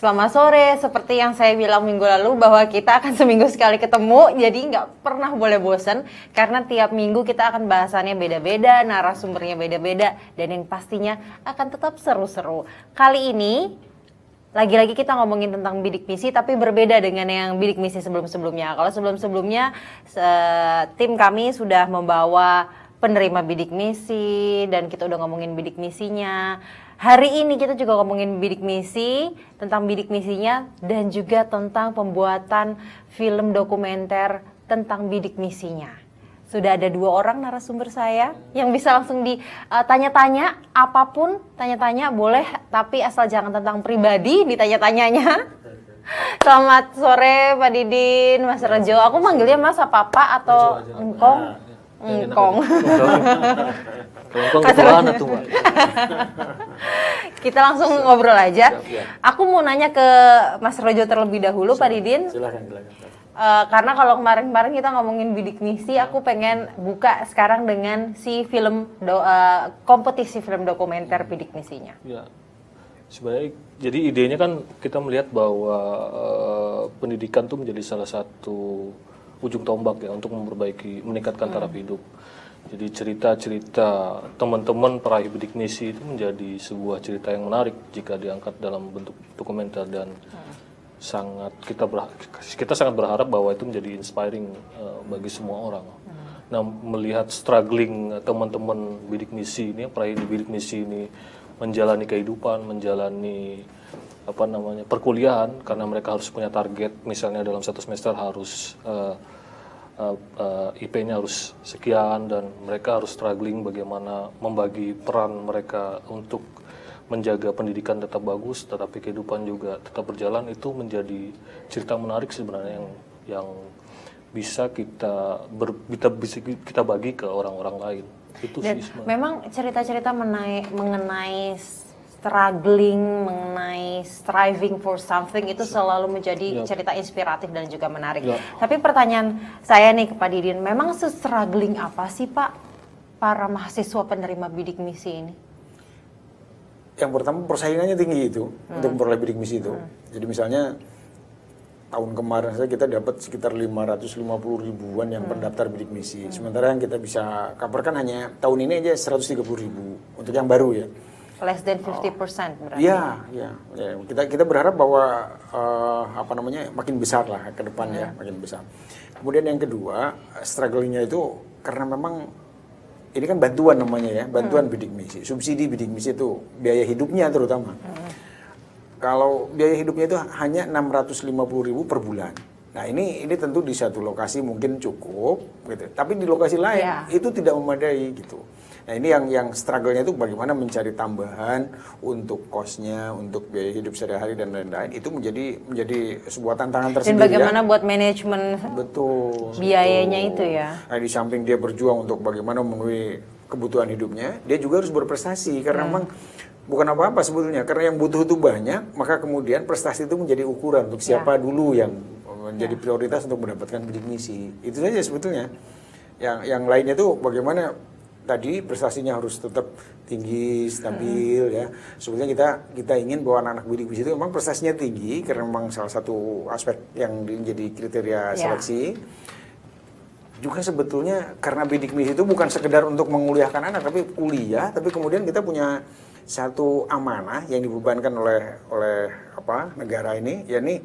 Selamat sore, seperti yang saya bilang minggu lalu bahwa kita akan seminggu sekali ketemu, jadi nggak pernah boleh bosan karena tiap minggu kita akan bahasannya beda-beda, narasumbernya beda-beda, dan yang pastinya akan tetap seru-seru. Kali ini, lagi-lagi kita ngomongin tentang bidik misi, tapi berbeda dengan yang bidik misi sebelum-sebelumnya. Kalau sebelum-sebelumnya, tim kami sudah membawa penerima bidik misi, dan kita udah ngomongin bidik misinya. Hari ini kita juga ngomongin bidik misi, tentang bidik misinya, dan juga tentang pembuatan film dokumenter tentang bidik misinya. Sudah ada 2 orang narasumber saya yang bisa langsung ditanya-tanya, apapun tanya-tanya boleh, tapi asal jangan tentang pribadi ditanya-tanyanya. Selamat sore Pak Didin, Mas Rejo. Aku manggilnya Mas apa Pak atau Engkong? Engkong. Kebetulan tuh, Mbak. Kita langsung ngobrol aja. Aku mau nanya ke Mas Rejo terlebih dahulu, Pak Didin. Silakan. Karena kalau kemarin-kemarin kita ngomongin bidik misi, aku pengen buka sekarang dengan si film kompetisi film dokumenter bidik misinya. Ya, sebenarnya jadi idenya kan kita melihat bahwa pendidikan tuh menjadi salah satu ujung tombak ya untuk meningkatkan taraf hidup. Jadi cerita-cerita teman-teman peraih bidik misi itu menjadi sebuah cerita yang menarik jika diangkat dalam bentuk dokumenter dan kita sangat berharap bahwa itu menjadi inspiring bagi semua orang. Nah, melihat struggling teman-teman bidik misi ini, peraih bidik misi ini menjalani kehidupan, menjalani perkuliahan karena mereka harus punya target, misalnya dalam 1 semester harus IP-nya harus sekian dan mereka harus struggling bagaimana membagi peran mereka untuk menjaga pendidikan tetap bagus tetapi kehidupan juga tetap berjalan. Itu menjadi cerita menarik sebenarnya yang bisa kita bagi ke orang-orang lain. Itu Dan sih sebenarnya. memang cerita-cerita mengenai struggling, mengenai striving for something itu selalu menjadi cerita inspiratif dan juga menarik. Tapi pertanyaan saya nih ke Pak Didin, memang se-struggling apa sih Pak para mahasiswa penerima bidik misi ini? Yang pertama persaingannya tinggi itu untuk memperoleh bidik misi itu. Jadi misalnya tahun kemarin saja kita dapat sekitar 550 ribuan yang pendaftar bidik misi. Sementara yang kita bisa kabarkan hanya tahun ini aja 130 ribu untuk yang baru ya. Less than 50% berarti. Iya. Kita berharap bahwa makin besar lah ke depan ya, makin besar. Kemudian yang kedua, strugglingnya itu karena memang ini kan bantuan namanya ya, bantuan bidik misi, subsidi bidik misi itu biaya hidupnya terutama. Kalau biaya hidupnya itu hanya 650 ribu per bulan. Nah ini tentu di satu lokasi mungkin cukup, gitu. Tapi di lokasi lain itu tidak memadai gitu. Nah ini yang struggle-nya itu bagaimana mencari tambahan untuk kosnya, untuk biaya hidup sehari-hari dan lain-lain. Itu menjadi sebuah tantangan tersendiri. Dan bagaimana buat manajemen biayanya itu ya. Nah, di samping dia berjuang untuk bagaimana memenuhi kebutuhan hidupnya, dia juga harus berprestasi karena memang bukan apa-apa sebetulnya. Karena yang butuh itu banyak, maka kemudian prestasi itu menjadi ukuran untuk siapa dulu yang menjadi prioritas untuk mendapatkan bidik misi. Itu saja sebetulnya. Yang lainnya itu bagaimana tadi prestasinya harus tetap tinggi, stabil ya. Sebetulnya kita ingin bahwa anak-anak bidik misi itu memang prestasinya tinggi karena memang salah satu aspek yang menjadi kriteria seleksi. Juga sebetulnya karena bidik misi itu bukan sekedar untuk menguliahkan anak, tapi kuliah, tapi kemudian kita punya satu amanah yang dibebankan oleh negara ini, yakni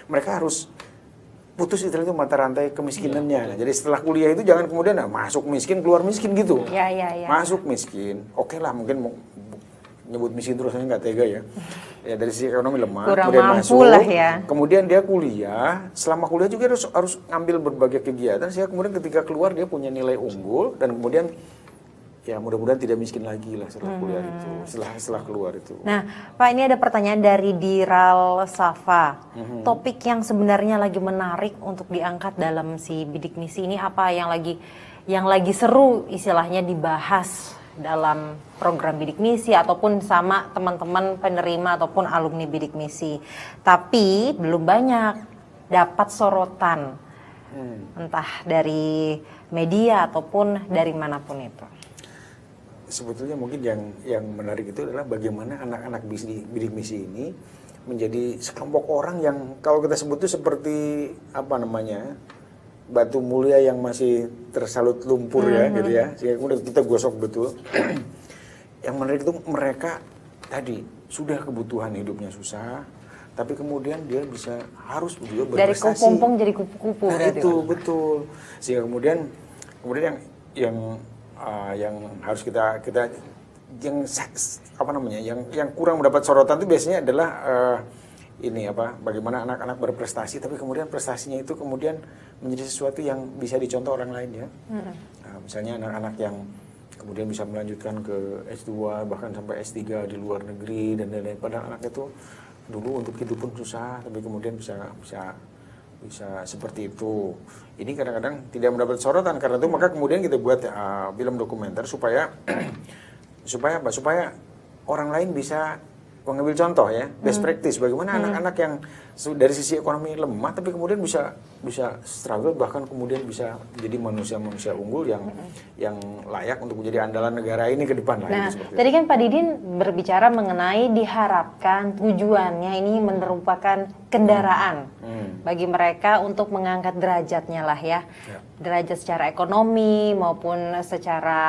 mereka harus putus itu mata rantai kemiskinannya. Nah, jadi setelah kuliah itu jangan kemudian masuk miskin keluar miskin gitu. Masuk miskin, oke lah mungkin nyebut miskin terus nggak tega ya. Ya dari sisi ekonomi lemah, kurang kemudian mampu masuk, lah ya. Kemudian dia kuliah, selama kuliah juga harus ngambil berbagai kegiatan sehingga kemudian ketika keluar dia punya nilai unggul dan kemudian ya mudah-mudahan tidak miskin lagi lah setelah kuliah itu, setelah keluar itu. Nah, Pak, ini ada pertanyaan dari Diral Safa. Topik yang sebenarnya lagi menarik untuk diangkat dalam si bidik misi ini apa yang lagi seru istilahnya dibahas dalam program bidik misi ataupun sama teman-teman penerima ataupun alumni bidik misi. Tapi belum banyak dapat sorotan. Entah dari media ataupun dari manapun itu. sebetulnya mungkin yang menarik itu adalah bagaimana anak-anak bidik misi ini menjadi sekelompok orang yang kalau kita sebut itu seperti apa namanya batu mulia yang masih tersalut lumpur ya gitu ya, sehingga kemudian kita gosok betul. Yang menarik itu mereka tadi sudah kebutuhan hidupnya susah, tapi kemudian dia harus juga berprestasi. Dari kepompong jadi kupu-kupu. Nah, itu betul. Sehingga kemudian yang harus kita yang apa namanya yang kurang mendapat sorotan itu biasanya adalah bagaimana anak-anak berprestasi tapi kemudian prestasinya itu kemudian menjadi sesuatu yang bisa dicontoh orang lain ya. Nah, misalnya anak-anak yang kemudian bisa melanjutkan ke S2 bahkan sampai S3 di luar negeri dan lain-lain, padahal anak itu dulu untuk hidup pun susah tapi kemudian bisa seperti itu. Ini kadang-kadang tidak mendapat sorotan karena itu maka kemudian kita buat film dokumenter supaya orang lain bisa mengambil contoh ya, best practice bagaimana anak-anak yang dari sisi ekonomi lemah tapi kemudian bisa struggle bahkan kemudian bisa menjadi manusia-manusia unggul yang layak untuk menjadi andalan negara ini ke depan lah. Nah, tadi kan Pak Didin berbicara mengenai diharapkan tujuannya ini merupakan kendaraan bagi mereka untuk mengangkat derajatnya lah ya. Derajat secara ekonomi maupun secara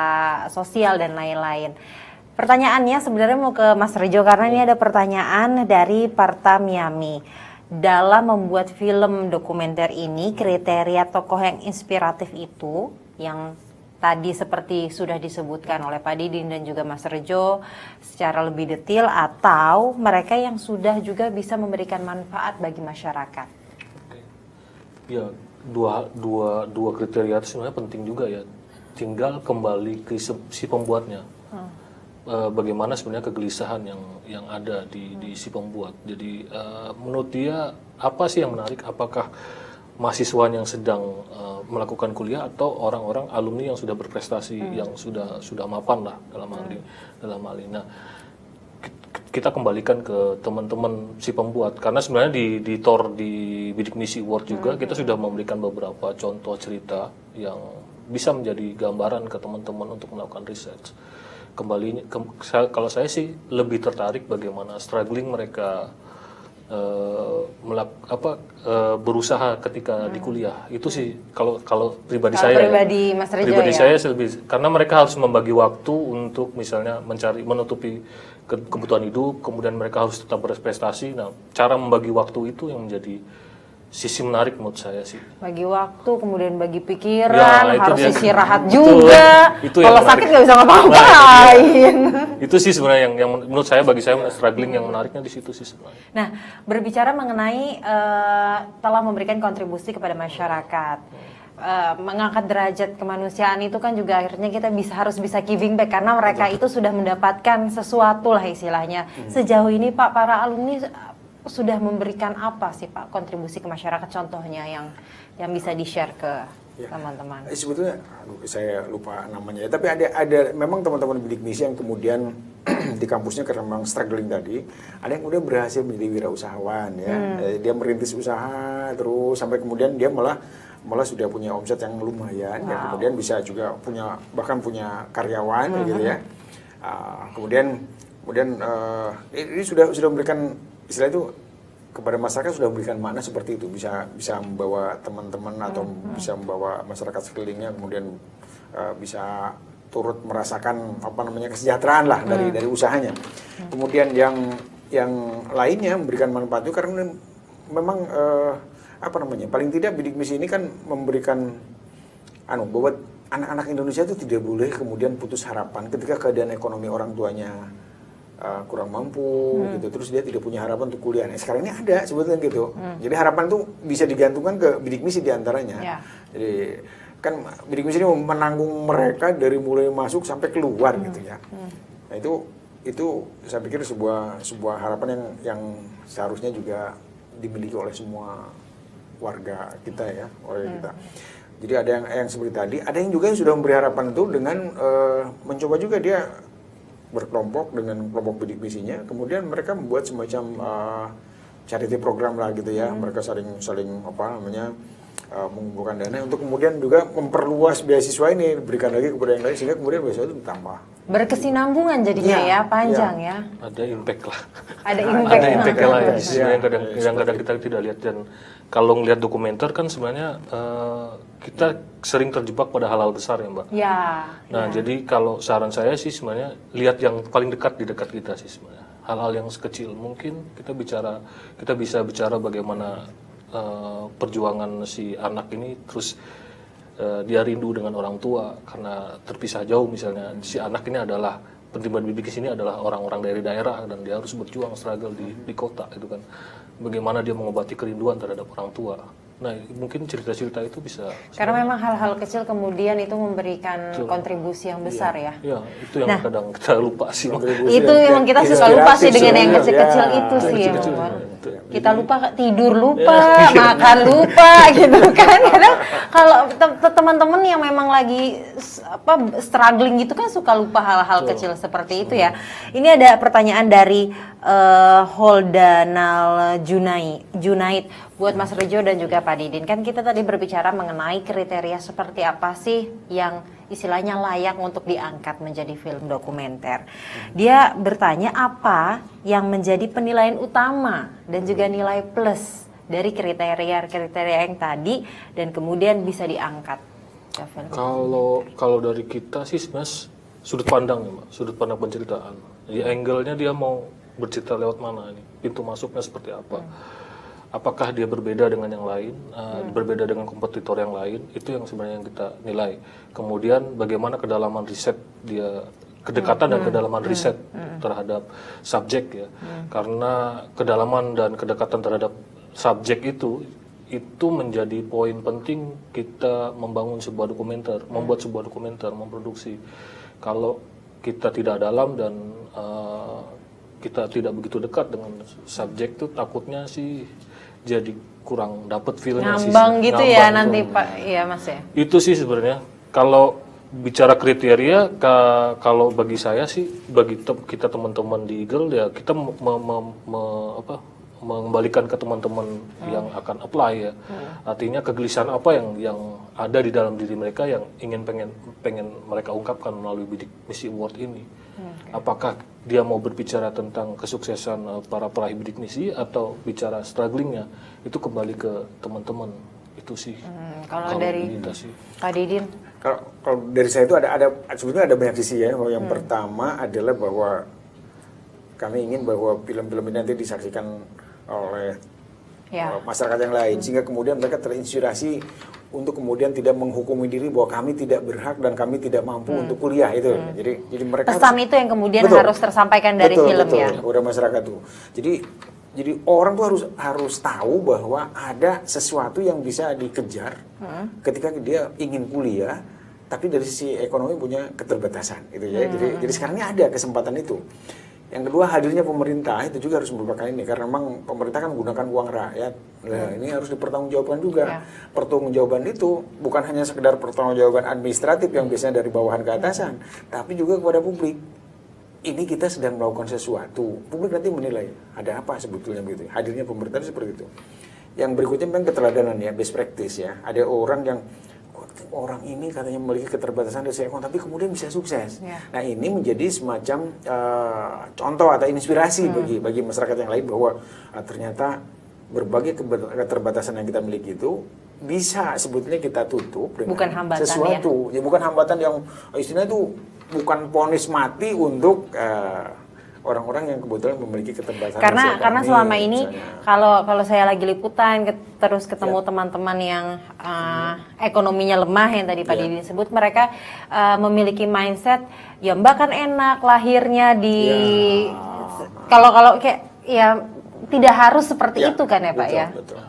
sosial dan lain-lain. Pertanyaannya sebenarnya mau ke Mas Rejo karena ini ada pertanyaan dari Parta Miami. Dalam membuat film dokumenter ini, kriteria tokoh yang inspiratif itu yang tadi seperti sudah disebutkan oleh Pak Didin dan juga Mas Rejo secara lebih detail atau mereka yang sudah juga bisa memberikan manfaat bagi masyarakat? Ya, dua kriteria itu sebenarnya penting juga ya. Tinggal kembali ke si pembuatnya. Bagaimana sebenarnya kegelisahan yang ada di si pembuat. Jadi menurut dia apa sih yang menarik? Apakah mahasiswa yang sedang melakukan kuliah atau orang-orang alumni yang sudah berprestasi, yang sudah mapan lah dalam hal ini. Nah, kita kembalikan ke teman-teman si pembuat karena sebenarnya di TOR di Bidik Misi Award juga kita sudah memberikan beberapa contoh cerita yang bisa menjadi gambaran ke teman-teman untuk melakukan research. Kalau saya sih lebih tertarik bagaimana struggling mereka berusaha ketika di kuliah. Itu sih kalau pribadi saya. Pribadi Mas Rejo pribadi ya. saya lebih karena mereka harus membagi waktu untuk misalnya menutupi kebutuhan hidup, kemudian mereka harus tetap berprestasi. Nah, cara membagi waktu itu yang menjadi sisi menarik menurut saya sih. Bagi waktu, kemudian bagi pikiran, ya, harus istirahat juga. Kalau sakit nggak bisa ngapa-ngapain. Itu sih sebenarnya yang menurut saya bagi saya struggling yang menariknya di situ sih sebenarnya. Nah, berbicara mengenai telah memberikan kontribusi kepada masyarakat, mengangkat derajat kemanusiaan itu kan juga akhirnya kita harus bisa giving back karena mereka itu sudah mendapatkan sesuatu lah istilahnya. Sejauh ini Pak, para alumni sudah memberikan apa sih Pak kontribusi ke masyarakat contohnya yang bisa di-share ke teman-teman? Sebetulnya saya lupa namanya ya, tapi ada memang teman-teman bidik misi yang kemudian di kampusnya karena memang struggling tadi, ada yang kemudian berhasil menjadi wirausahawan ya. Dia merintis usaha terus sampai kemudian dia malah sudah punya omset yang lumayan ya, kemudian bisa juga bahkan punya karyawan gitu ya. Kemudian ini sudah memberikan istilah itu kepada masyarakat, sudah memberikan makna seperti itu, bisa membawa teman-teman atau bisa membawa masyarakat sekelilingnya kemudian bisa turut merasakan kesejahteraan lah dari usahanya. Kemudian yang lainnya memberikan manfaat itu karena memang paling tidak bidik misi ini kan memberikan bahwa anak-anak Indonesia itu tidak boleh kemudian putus harapan ketika keadaan ekonomi orang tuanya kurang mampu gitu, terus dia tidak punya harapan untuk kuliah. Nah, sekarang ini ada sebetulnya gitu. Jadi harapan itu bisa digantungkan ke bidik misi diantaranya. Jadi kan bidik misi ini menanggung mereka dari mulai masuk sampai keluar gitu ya. Nah itu saya pikir sebuah harapan yang seharusnya juga dimiliki oleh semua warga kita ya, kita. Jadi ada yang seperti tadi, ada yang juga yang sudah memberi harapan itu dengan mencoba juga dia berkelompok dengan kelompok bidik misinya, kemudian mereka membuat semacam charity program lah gitu ya. Mereka saling mengumpulkan dana untuk kemudian juga memperluas beasiswa ini, berikan lagi kepada yang lain sehingga kemudian beasiswa itu ditambah Berkesinambungan jadinya Iya, ya, panjang ya. Ada impact lah. Ada impact. Ada impact lah ya. Iya. Sebenarnya kadang-kadang kita tidak lihat, dan kalau ngelihat dokumenter kan sebenarnya kita sering terjebak pada hal-hal besar ya Mbak. Ya. Nah jadi kalau saran saya sih sebenarnya lihat yang paling dekat di dekat kita sih sebenarnya. Hal-hal yang sekecil mungkin kita bisa bicara bagaimana perjuangan si anak ini, terus dia rindu dengan orang tua karena terpisah jauh misalnya. Si anak ini adalah penerima didik di sini adalah orang-orang dari daerah dan dia harus berjuang struggle di kota itu kan. Bagaimana dia mengobati kerinduan terhadap orang tua. Nah, mungkin cerita-cerita itu bisa. Karena memang hal-hal kecil kemudian itu memberikan kontribusi yang besar ya. Ya, itu yang kadang kita lupa sih. Itu memang kita suka lupa sih dengan yang kecil-kecil itu sih. Kecil-kecil, Bang. ya. Kita lupa tidur lupa, makan lupa gitu kan. Kadang kalau teman-teman yang memang lagi struggling gitu kan suka lupa hal-hal kecil seperti itu ya. Ini ada pertanyaan dari Holdanal Junaid buat Mas Rejo dan juga Pak Didin. Kan kita tadi berbicara mengenai kriteria seperti apa sih yang istilahnya layak untuk diangkat menjadi film dokumenter. Dia bertanya apa yang menjadi penilaian utama dan juga nilai plus dari kriteria-kriteria yang tadi dan kemudian bisa diangkat. Kalau dari kita sih sebenarnya sudut pandang ya Mbak, sudut pandang penceritaan. Jadi angle-nya dia mau bercerita lewat mana ini, pintu masuknya seperti apa. Apakah dia berbeda dengan yang lain, berbeda dengan kompetitor yang lain, itu yang sebenarnya yang kita nilai. Kemudian bagaimana kedalaman riset dia, kedekatan dan kedalaman riset terhadap subjek ya. Karena kedalaman dan kedekatan terhadap subjek itu menjadi poin penting kita membangun sebuah dokumenter, membuat sebuah dokumenter, memproduksi. Kalau kita tidak dalam dan kita tidak begitu dekat dengan subjek itu, takutnya sih jadi kurang dapat feel-nya sih. Ngambang gitu ya Ngambang nanti itu. Pak, iya Mas ya. Itu sih sebenarnya. Kalau bicara kriteria, kalau bagi saya sih, bagi kita teman-teman di Eagle ya, kita mengembalikan ke teman-teman yang akan apply ya. Artinya kegelisahan apa yang ada di dalam diri mereka yang pengen mereka ungkapkan melalui Bidik Misi Award ini. Apakah dia mau berbicara tentang kesuksesan para peraih bidik misi atau bicara strugglingnya, itu kembali ke teman-teman itu sih. Kalau dari Pak Didin, kalau dari saya itu ada sebetulnya ada banyak sisi ya. Yang pertama adalah bahwa kami ingin bahwa film-film ini nanti disaksikan oleh masyarakat yang lain, sehingga kemudian mereka terinspirasi untuk kemudian tidak menghukumi diri bahwa kami tidak berhak dan kami tidak mampu untuk kuliah itu. Jadi mereka pesan itu yang kemudian harus tersampaikan dari film ya. Kepada masyarakat tuh. Jadi orang tuh harus tahu bahwa ada sesuatu yang bisa dikejar ketika dia ingin kuliah, tapi dari sisi ekonomi punya keterbatasan gitu ya. Jadi sekarang ini ada kesempatan itu. Yang kedua, hadirnya pemerintah itu juga harus merupakan ini, karena memang pemerintah kan menggunakan uang rakyat. Nah, ini harus dipertanggungjawabkan juga. Pertanggungjawaban itu bukan hanya sekedar pertanggungjawaban administratif yang biasanya dari bawahan ke atasan, tapi juga kepada publik. Ini kita sedang melakukan sesuatu. Publik nanti menilai ada apa sebetulnya begitu. Hadirnya pemerintah seperti itu. Yang berikutnya memang keteladanan ya, best practice ya. Ada orang ini katanya memiliki keterbatasan dari segi ekonomi, tapi kemudian bisa sukses. Nah, ini menjadi semacam contoh atau inspirasi bagi masyarakat yang lain bahwa ternyata berbagai keterbatasan yang kita miliki itu bisa sebetulnya kita tutup dengan bukan hambatan, sesuatu. Ya, bukan hambatan yang istilahnya itu bukan vonis mati untuk orang-orang yang kebetulan memiliki keterbatasan. Karena selama ini kalau saya lagi liputan terus ketemu teman-teman yang ekonominya lemah yang tadi Pak Didi sebut, mereka memiliki mindset ya Mbak kan enak lahirnya di kalau kayak ya tidak harus seperti itu kan ya Pak ya. Betul.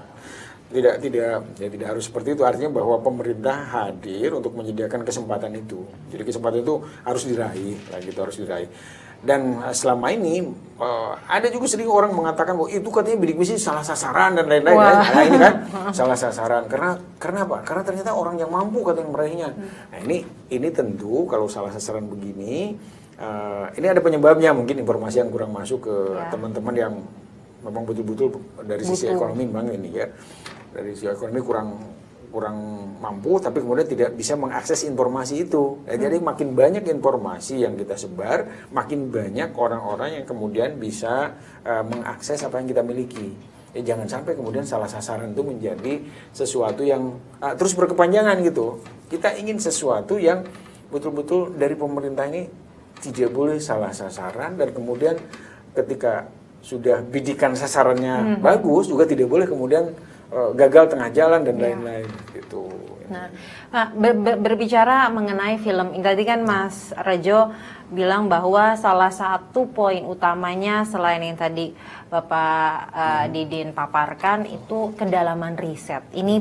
Tidak harus seperti itu, artinya bahwa pemerintah hadir untuk menyediakan kesempatan itu. Jadi kesempatan itu harus diraih, harus diraih. Dan selama ini ada juga sedikit orang mengatakan bahwa itu katanya bidik misi salah sasaran dan lain-lain. Nah, ini kan salah sasaran karena apa? Karena ternyata orang yang mampu katanya meraihnya. Nah, ini tentu kalau salah sasaran begini, ini ada penyebabnya, mungkin informasi yang kurang masuk ke teman-teman yang memang betul-betul dari sisi ekonomi memang ini ya. Dari sisi ekonomi kurang mampu, tapi kemudian tidak bisa mengakses informasi itu. Jadi makin banyak informasi yang kita sebar, makin banyak orang-orang yang kemudian bisa mengakses apa yang kita miliki. Jangan sampai kemudian salah sasaran itu menjadi sesuatu yang terus berkepanjangan gitu. Kita ingin sesuatu yang betul-betul dari pemerintah ini tidak boleh salah sasaran, dan kemudian ketika sudah bidikan sasarannya bagus juga tidak boleh kemudian gagal tengah jalan dan lain-lain gitu. Nah, berbicara mengenai film ini tadi kan Mas Rejo bilang bahwa salah satu poin utamanya selain yang tadi Bapak Didin paparkan itu kedalaman riset. Ini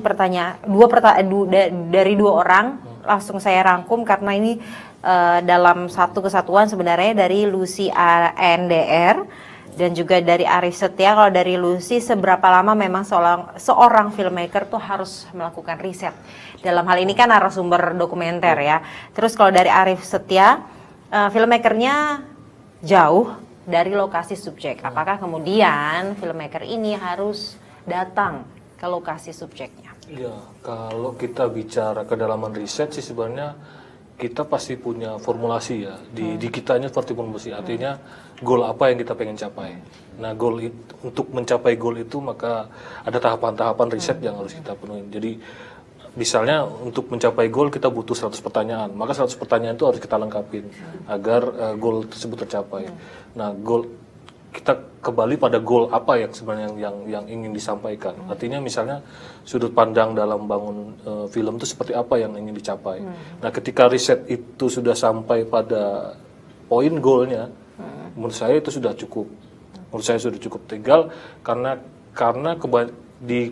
dari dua orang, langsung saya rangkum karena ini dalam satu kesatuan sebenarnya dari Lucy ANDR dan juga dari Arif Setia. Kalau dari Lucy, seberapa lama memang seorang filmmaker tuh harus melakukan riset? Dalam hal ini kan narasumber dokumenter ya. Terus kalau dari Arif Setia, filmmakernya jauh dari lokasi subjek. Apakah kemudian filmmaker ini harus datang ke lokasi subjeknya? Ya, kalau kita bicara kedalaman riset sih sebenarnya kita pasti punya formulasi ya. Di kitanya seperti formulasi, artinya goal apa yang kita pengen capai. Nah, untuk mencapai goal itu maka ada tahapan-tahapan riset yang harus kita penuhi. Jadi misalnya untuk mencapai goal kita butuh 100 pertanyaan, maka 100 pertanyaan itu harus kita lengkapin agar goal tersebut tercapai. Nah, kita kembali pada goal apa yang sebenarnya yang ingin disampaikan. Artinya misalnya sudut pandang dalam bangun film itu seperti apa yang ingin dicapai. Nah, ketika riset itu sudah sampai pada poin goalnya, menurut saya itu sudah cukup. Menurut saya sudah cukup. Tinggal karena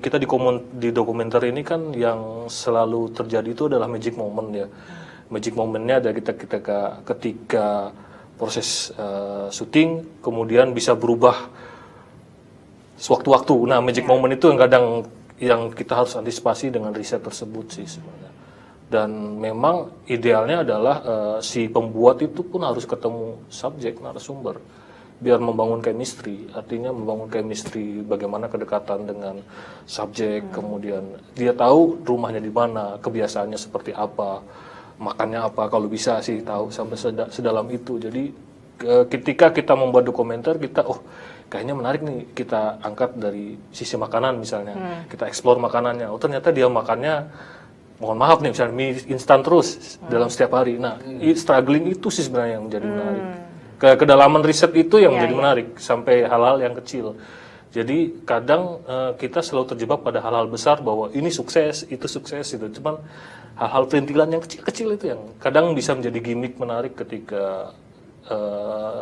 kita di dokumenter ini kan yang selalu terjadi itu adalah magic moment ya. Magic momentnya ada ketika proses syuting kemudian bisa berubah sewaktu-waktu. Nah, magic moment itu yang kadang yang kita harus antisipasi dengan riset tersebut sih sebenarnya. Dan memang idealnya adalah si pembuat itu pun harus ketemu subjek narasumber biar membangun chemistry. Artinya membangun chemistry bagaimana kedekatan dengan subjek, kemudian dia tahu rumahnya di mana, kebiasaannya seperti apa, makannya apa, kalau bisa sih tahu sampai sedalam itu. Jadi ketika kita membuat dokumenter, kita kayaknya menarik nih, kita angkat dari sisi makanan misalnya, kita explore makanannya. Ternyata dia makannya, mohon maaf nih, misalnya mie instan terus dalam setiap hari. Nah, struggling itu sih sebenarnya yang menjadi menarik. Kedalaman riset itu yang menjadi menarik sampai hal-hal yang kecil. Jadi kadang kita selalu terjebak pada hal-hal besar bahwa ini sukses, itu sukses, itu cuman hal-hal perintilan yang kecil-kecil itu yang kadang bisa menjadi gimmick menarik ketika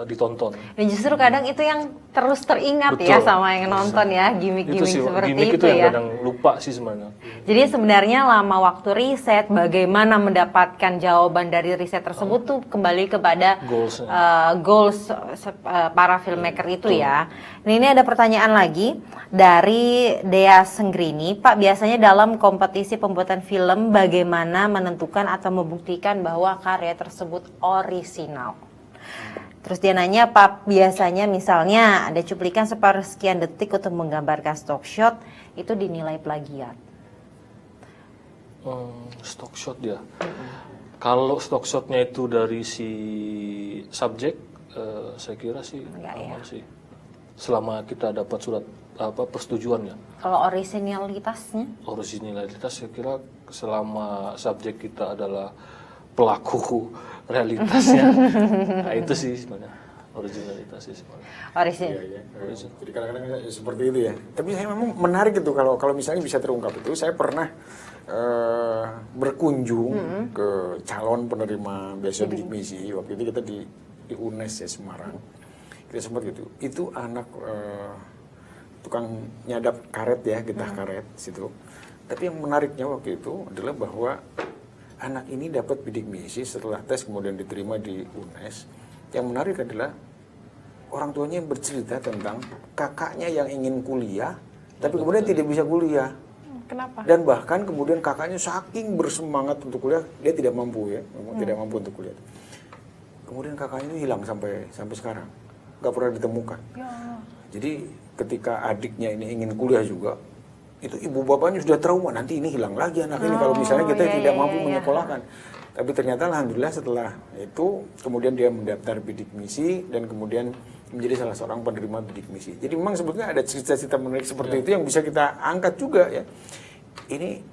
ditonton. Dan justru kadang itu yang terus teringat ya sama yang nonton ya, gimmick-gimmick seperti gimmick itu ya. yang kadang lupa sih sebenarnya. Jadi sebenarnya lama waktu riset, bagaimana mendapatkan jawaban dari riset tersebut tuh kembali kepada goals para filmmaker itu ya. Nah, ini ada pertanyaan lagi dari Dea Senggrini, Pak, biasanya dalam kompetisi pembuatan film bagaimana menentukan atau membuktikan bahwa karya tersebut orisinal? Terus dia nanya, Pak, biasanya misalnya ada cuplikan sepersekian detik untuk menggambarkan stock shot, itu dinilai plagiat. Stock shot ya. Kalau stock shotnya itu dari si subjek, saya kira sih aman sih. Selama kita dapat surat persetujuan ya. Kalau orisinalitasnya? Orisinalitas saya kira selama subjek kita adalah pelaku realitasnya, nah itu sih sebenarnya originalitas sih sebenarnya. Iya. Jadi kadang-kadang seperti itu ya. Tapi saya memang menarik itu kalau misalnya bisa terungkap itu. Saya pernah berkunjung ke calon penerima beasiswa bidik misi. Waktu itu kita di UNES ya, Semarang. Kita sempat gitu. Itu anak tukang nyadap karet ya, getah karet situ. Tapi yang menariknya waktu itu adalah bahwa anak ini dapat bidik misi setelah tes kemudian diterima di UNES. Yang menarik adalah orang tuanya yang bercerita tentang kakaknya yang ingin kuliah, tapi kemudian tidak bisa kuliah. Kenapa? Dan bahkan kemudian kakaknya saking bersemangat untuk kuliah, dia tidak mampu ya, memang tidak mampu untuk kuliah. Kemudian kakaknya itu hilang sampai sekarang, nggak pernah ditemukan. Ya. Jadi ketika adiknya ini ingin kuliah juga, itu ibu bapaknya sudah trauma, nanti ini hilang lagi anak ini kalau misalnya kita tidak mampu menyekolahkan. Tapi ternyata alhamdulillah setelah itu kemudian dia mendaftar bidik misi dan kemudian menjadi salah seorang penerima bidik misi. Jadi memang sebetulnya ada cerita-cerita menarik seperti itu yang bisa kita angkat juga ya. Ini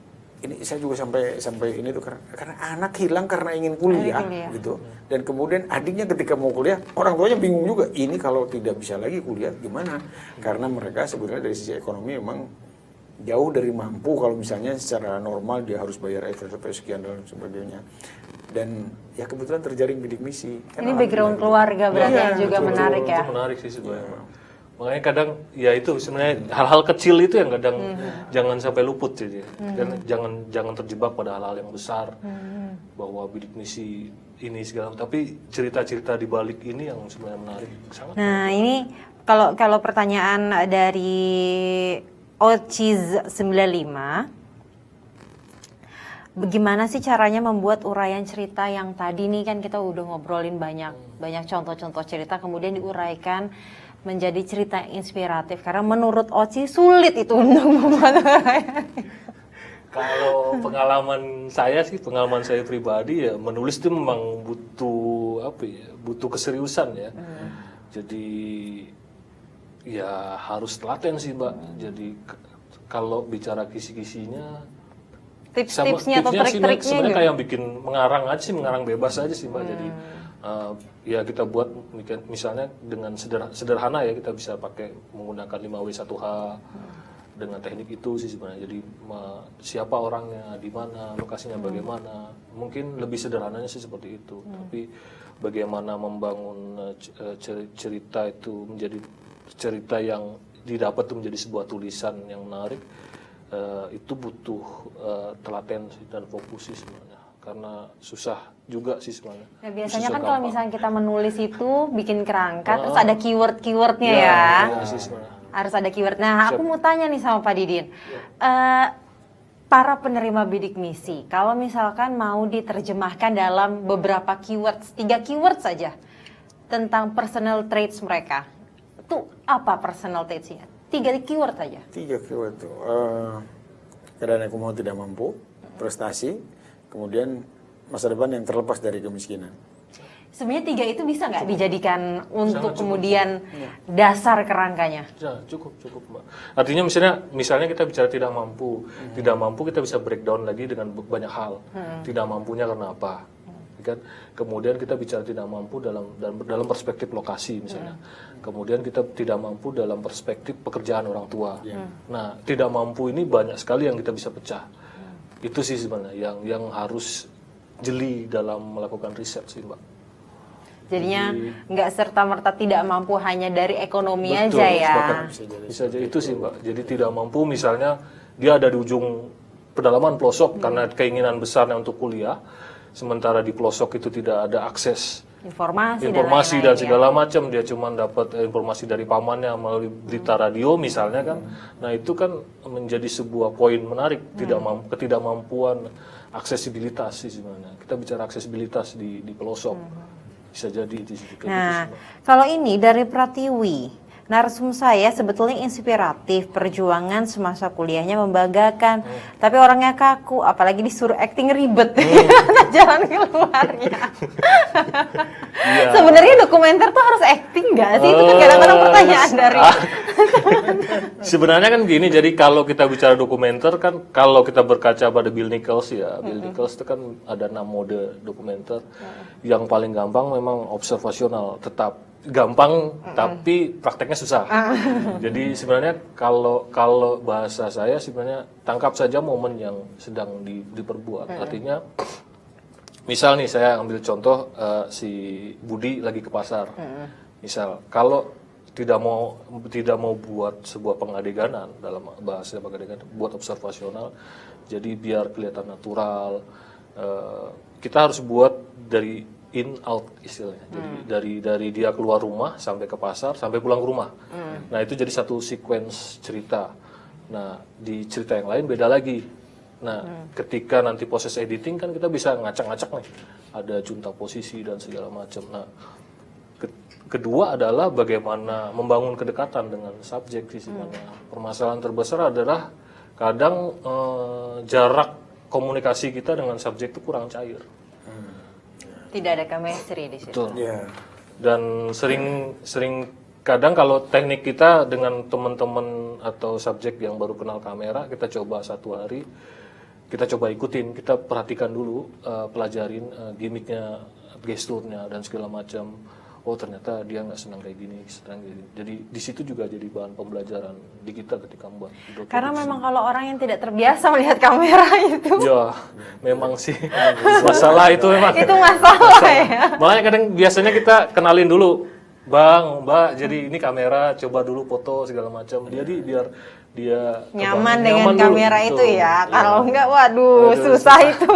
saya juga sampai ini tuh karena anak hilang karena ingin kuliah gitu. Dan kemudian adiknya ketika mau kuliah, orang tuanya bingung juga. Ini kalau tidak bisa lagi kuliah gimana? Karena mereka sebetulnya dari sisi ekonomi memang jauh dari mampu kalau misalnya secara normal dia harus bayar SPP sekian dan sebagainya. Dan ya kebetulan terjaring bidik misi. Ini background keluarga berarti yang juga menarik ya. Itu menarik sih sebenarnya. Makanya kadang ya itu sebenarnya hal-hal kecil itu yang kadang jangan sampai luput jadi. Dan jangan terjebak pada hal-hal yang besar. Bahwa bidik misi ini segala, tapi cerita-cerita di balik ini yang sebenarnya menarik sangat. Nah, ini kalau pertanyaan dari Ochiz 95, bagaimana sih caranya membuat uraian cerita yang tadi nih kan kita udah ngobrolin banyak contoh-contoh cerita kemudian diuraikan menjadi cerita inspiratif, karena menurut Ochi sulit itu untuk membuat uraian. Kalau pengalaman saya pribadi ya menulis itu memang butuh keseriusan ya. Jadi ya harus telaten sih Mbak. Jadi kalau bicara kisi-kisinya, Tips-tipsnya atau trik-triknya sebenarnya kayak bikin mengarang bebas aja sih Mbak. Jadi ya kita buat misalnya dengan sederhana ya, kita bisa menggunakan 5W1H dengan teknik itu sih sebenarnya. Jadi siapa orangnya, di mana, lokasinya bagaimana. Mungkin lebih sederhananya sih seperti itu. Tapi bagaimana membangun cerita itu menjadi cerita yang didapat itu menjadi sebuah tulisan yang menarik, itu butuh telaten dan fokus sih sebenarnya, karena susah juga sih sebenarnya. Nah, biasanya kan kalau misalnya kita menulis itu bikin kerangka, terus ada keywordnya ya. Harus ada keyword. Nah, aku mau tanya nih sama Pak Didin, para penerima bidik misi, kalau misalkan mau diterjemahkan dalam beberapa keywords, 3 keyword saja tentang personal traits mereka, itu apa personal traits-nya? 3 keyword saja. 3 keyword tuh. Keadaan aku mau tidak mampu, prestasi, kemudian masa depan yang terlepas dari kemiskinan. Sebenarnya 3 itu bisa nggak dijadikan untuk kemudian dasar kerangkanya? Ya, cukup Mbak. Artinya misalnya kita bicara tidak mampu kita bisa breakdown lagi dengan banyak hal. Tidak mampunya karena apa? Kan? Kemudian kita bicara tidak mampu dalam perspektif lokasi misalnya. Kemudian kita tidak mampu dalam perspektif pekerjaan orang tua. Nah, tidak mampu ini banyak sekali yang kita bisa pecah. Itu sih sebenarnya yang harus jeli dalam melakukan riset sih Mbak. Jadinya nggak serta-merta tidak mampu hanya dari ekonomi aja ya. Bisa aja itu sih Mbak. Jadi tidak mampu misalnya dia ada di ujung pedalaman pelosok karena keinginan besarnya untuk kuliah. Sementara di pelosok itu tidak ada akses informasi dan segala macam, dia cuma dapat informasi dari pamannya melalui berita radio misalnya kan. Nah, itu kan menjadi sebuah poin menarik, ketidakmampuan aksesibilitas sih sebenarnya. Kita bicara aksesibilitas di pelosok. Bisa jadi itu sih. Nah, kalau ini dari Pratiwi, narsum saya sebetulnya inspiratif, perjuangan semasa kuliahnya membanggakan, tapi orangnya kaku, apalagi disuruh acting ribet. Jalan keluarnya. Sebenarnya dokumenter tuh harus acting nggak sih? Itu kan kadang-kadang pertanyaan dari. Sebenarnya kan gini, jadi kalau kita bicara dokumenter kan, kalau kita berkaca pada Bill Nichols ya, Bill Nichols itu kan ada 6 mode dokumenter. Yang paling gampang memang observasional, tetap gampang tapi prakteknya susah. Jadi sebenarnya kalau bahasa saya sebenarnya tangkap saja momen yang sedang diperbuat. Artinya misal nih saya ambil contoh si Budi lagi ke pasar. Misal kalau tidak mau buat sebuah pengadeganan, dalam bahasa pengadeganan buat observasional, jadi biar kelihatan natural, kita harus buat dari in out istilahnya. Jadi dari dia keluar rumah sampai ke pasar sampai pulang ke rumah. Nah, itu jadi satu sequence cerita. Nah, di cerita yang lain beda lagi. Nah, ketika nanti proses editing kan kita bisa ngacak-ngacak nih. Ada junta posisi dan segala macam. Nah, kedua adalah bagaimana membangun kedekatan dengan subjek sih sebenarnya. Permasalahan terbesar adalah kadang jarak komunikasi kita dengan subjek itu kurang cair. Tidak ada chemistry di situ. Betul. Ya. Dan sering kadang kalau teknik kita dengan teman-teman atau subjek yang baru kenal kamera, kita coba 1 hari, kita coba ikutin, kita perhatikan dulu, pelajarin gimmicknya, gesturnya dan segala macam. Oh ternyata dia nggak senang kayak gini, senang kayak gini. Jadi di situ juga jadi bahan pembelajaran di kita ketika membuat video Karena produksi. memang kalau orang yang tidak terbiasa melihat kamera itu, Ya, memang sih masalah itu memang. itu masalah ya. Makanya kadang biasanya kita kenalin dulu, Bang, Mbak, jadi ini kamera, coba dulu foto segala macam. Jadi biar dia Nyaman dengan dulu, kamera betul. itu ya. Iya. Kalau enggak, waduh, Aduh, susah itu.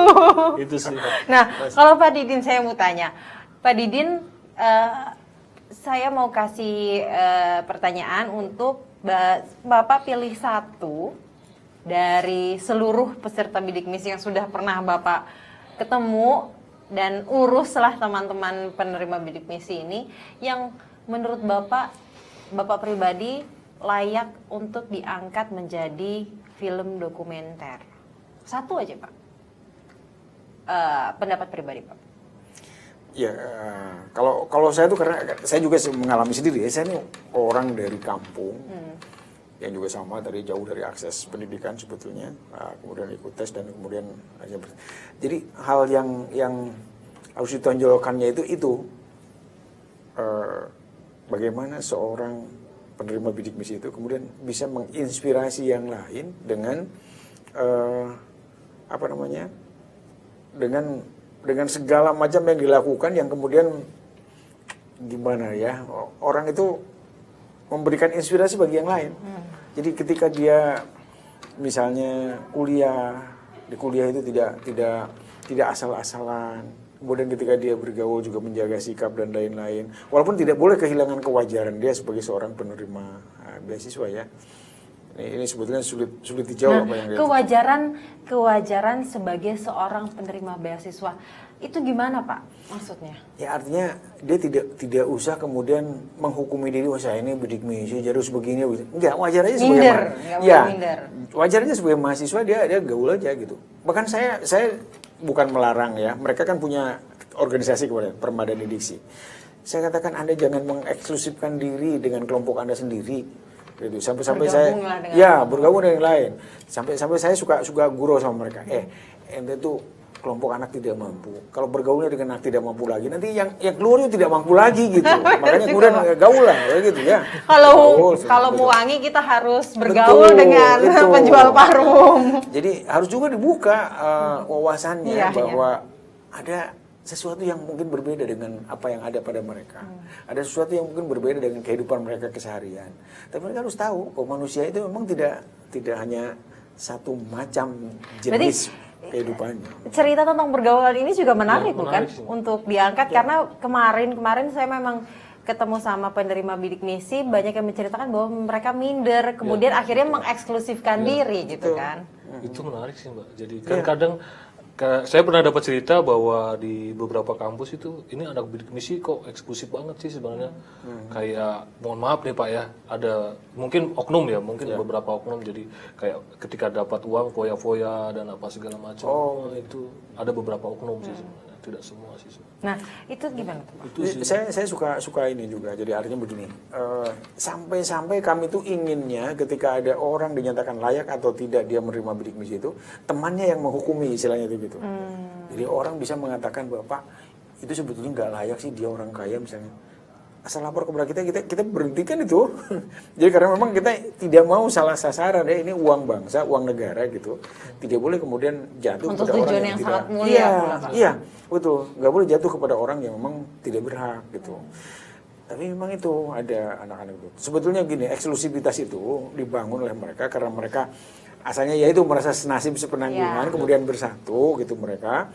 Itu sih. Nah, kalau Pak Didin saya mau tanya, Pak Didin, saya mau kasih pertanyaan untuk Bapak pilih satu dari seluruh peserta bidik misi yang sudah pernah Bapak ketemu dan uruslah teman-teman penerima bidik misi ini yang menurut Bapak pribadi layak untuk diangkat menjadi film dokumenter. Satu aja Pak. Pendapat pribadi Pak. Ya, kalau saya tuh karena saya juga mengalami sendiri ya, saya ini orang dari kampung yang juga sama dari jauh dari akses pendidikan sebetulnya, kemudian ikut tes dan kemudian aja. Jadi hal yang harus ditonjolkannya itu bagaimana seorang penerima bidik misi itu kemudian bisa menginspirasi yang lain dengan dengan segala macam yang dilakukan yang kemudian gimana ya, orang itu memberikan inspirasi bagi yang lain. Jadi ketika dia misalnya di kuliah itu tidak asal-asalan. Kemudian ketika dia bergaul juga menjaga sikap dan lain-lain. Walaupun tidak boleh kehilangan kewajaran dia sebagai seorang penerima beasiswa ya. Ini sebetulnya sulit dijawab apa yang dia kewajaran sebagai seorang penerima beasiswa itu gimana Pak maksudnya? Ya artinya dia tidak usah kemudian menghukumi diri, wah saya ini bidik misi harus begini. Enggak, wajar aja sebagai mahasiswa dia gaul aja gitu. Bahkan saya bukan melarang ya, mereka kan punya organisasi kemudian Permadani Diksi. Saya katakan Anda jangan mengeksklusifkan diri dengan kelompok Anda sendiri. Gitu. Sampai saya bergabung dengan yang lain. Sampai saya suka gurau sama mereka. Ente tuh kelompok anak tidak mampu. Kalau bergaulnya dengan anak tidak mampu lagi, nanti yang keluarnya tidak mampu lagi gitu. Makanya kemudian gaul lah gitu ya. Kalau mau wangi kita harus bergaul dengan penjual parfum. Jadi harus juga dibuka wawasannya bahwa ada sesuatu yang mungkin berbeda dengan apa yang ada pada mereka. Ada sesuatu yang mungkin berbeda dengan kehidupan mereka keseharian. Tapi mereka harus tahu bahwa manusia itu memang tidak hanya satu macam jenis kehidupannya. Cerita tentang pergaulan ini juga menarik bukan sih. untuk diangkat karena kemarin saya memang ketemu sama penerima bidik misi banyak yang menceritakan bahwa mereka minder kemudian akhirnya mengeksklusifkan diri gitu kan. Itu menarik sih Mbak. Jadi kan kadang saya pernah dapat cerita bahwa di beberapa kampus itu ini anak bidik misi kok eksklusif banget sih sebenarnya. Kayak mohon maaf nih Pak ya, ada mungkin oknum ya, mungkin beberapa oknum jadi kayak ketika dapat uang foya-foya dan apa segala macam. Itu ada beberapa oknum sih sebenarnya, tidak semua sih sebenarnya. Nah, itu gimana tuh Pak? Itu sih. Saya suka ini juga. Jadi artinya begini, sampai kami tuh inginnya ketika ada orang dinyatakan layak atau tidak dia menerima bidik misi itu, temannya yang menghukumi istilahnya itu gitu. Jadi orang bisa mengatakan bahwa Pak itu sebetulnya nggak layak sih dia orang kaya misalnya. Asal lapor kepada kita berhentikan itu. Jadi karena memang kita tidak mau salah sasaran ya, ini uang bangsa, uang negara gitu. Tidak boleh kemudian jatuh Untuk kepada orang tujuan yang sangat mulia. Iya, betul. Nggak boleh jatuh kepada orang yang memang tidak berhak gitu. Tapi memang itu ada anak-anak itu. Sebetulnya gini, eksklusivitas itu dibangun oleh mereka karena mereka asalnya yaitu merasa senasib sepenanggungan, kemudian bersatu gitu mereka.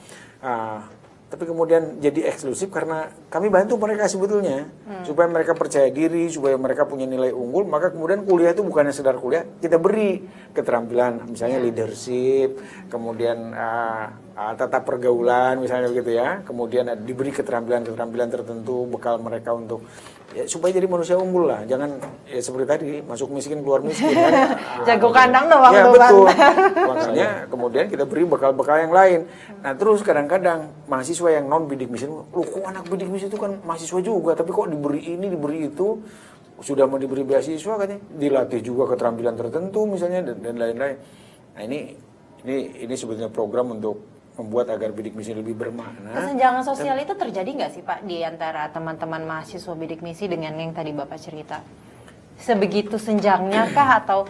Tapi kemudian jadi eksklusif karena kami bantu mereka sebetulnya supaya mereka percaya diri, supaya mereka punya nilai unggul. Maka kemudian kuliah itu bukannya sekedar kuliah, kita beri keterampilan misalnya leadership, kemudian tata pergaulan misalnya begitu ya. Kemudian diberi keterampilan tertentu, bekal mereka untuk ya supaya jadi manusia unggul lah, jangan ya seperti tadi masuk miskin keluar miskin kan. Jago kandang doang Ya tuh kan. betul. Makanya kemudian kita beri bekal-bekal yang lain. Nah terus kadang-kadang mahasiswa yang non bidik misi, loh kok anak bidik misi itu kan mahasiswa juga, tapi kok diberi ini diberi itu, sudah mau diberi beasiswa katanya, dilatih juga keterampilan tertentu misalnya dan lain-lain. Nah ini sebetulnya program untuk membuat agar bidik misi lebih bermakna. Kesenjangan sosial itu terjadi nggak sih Pak di antara teman-teman mahasiswa bidik misi dengan yang tadi Bapak cerita? Sebegitu senjangnya kah atau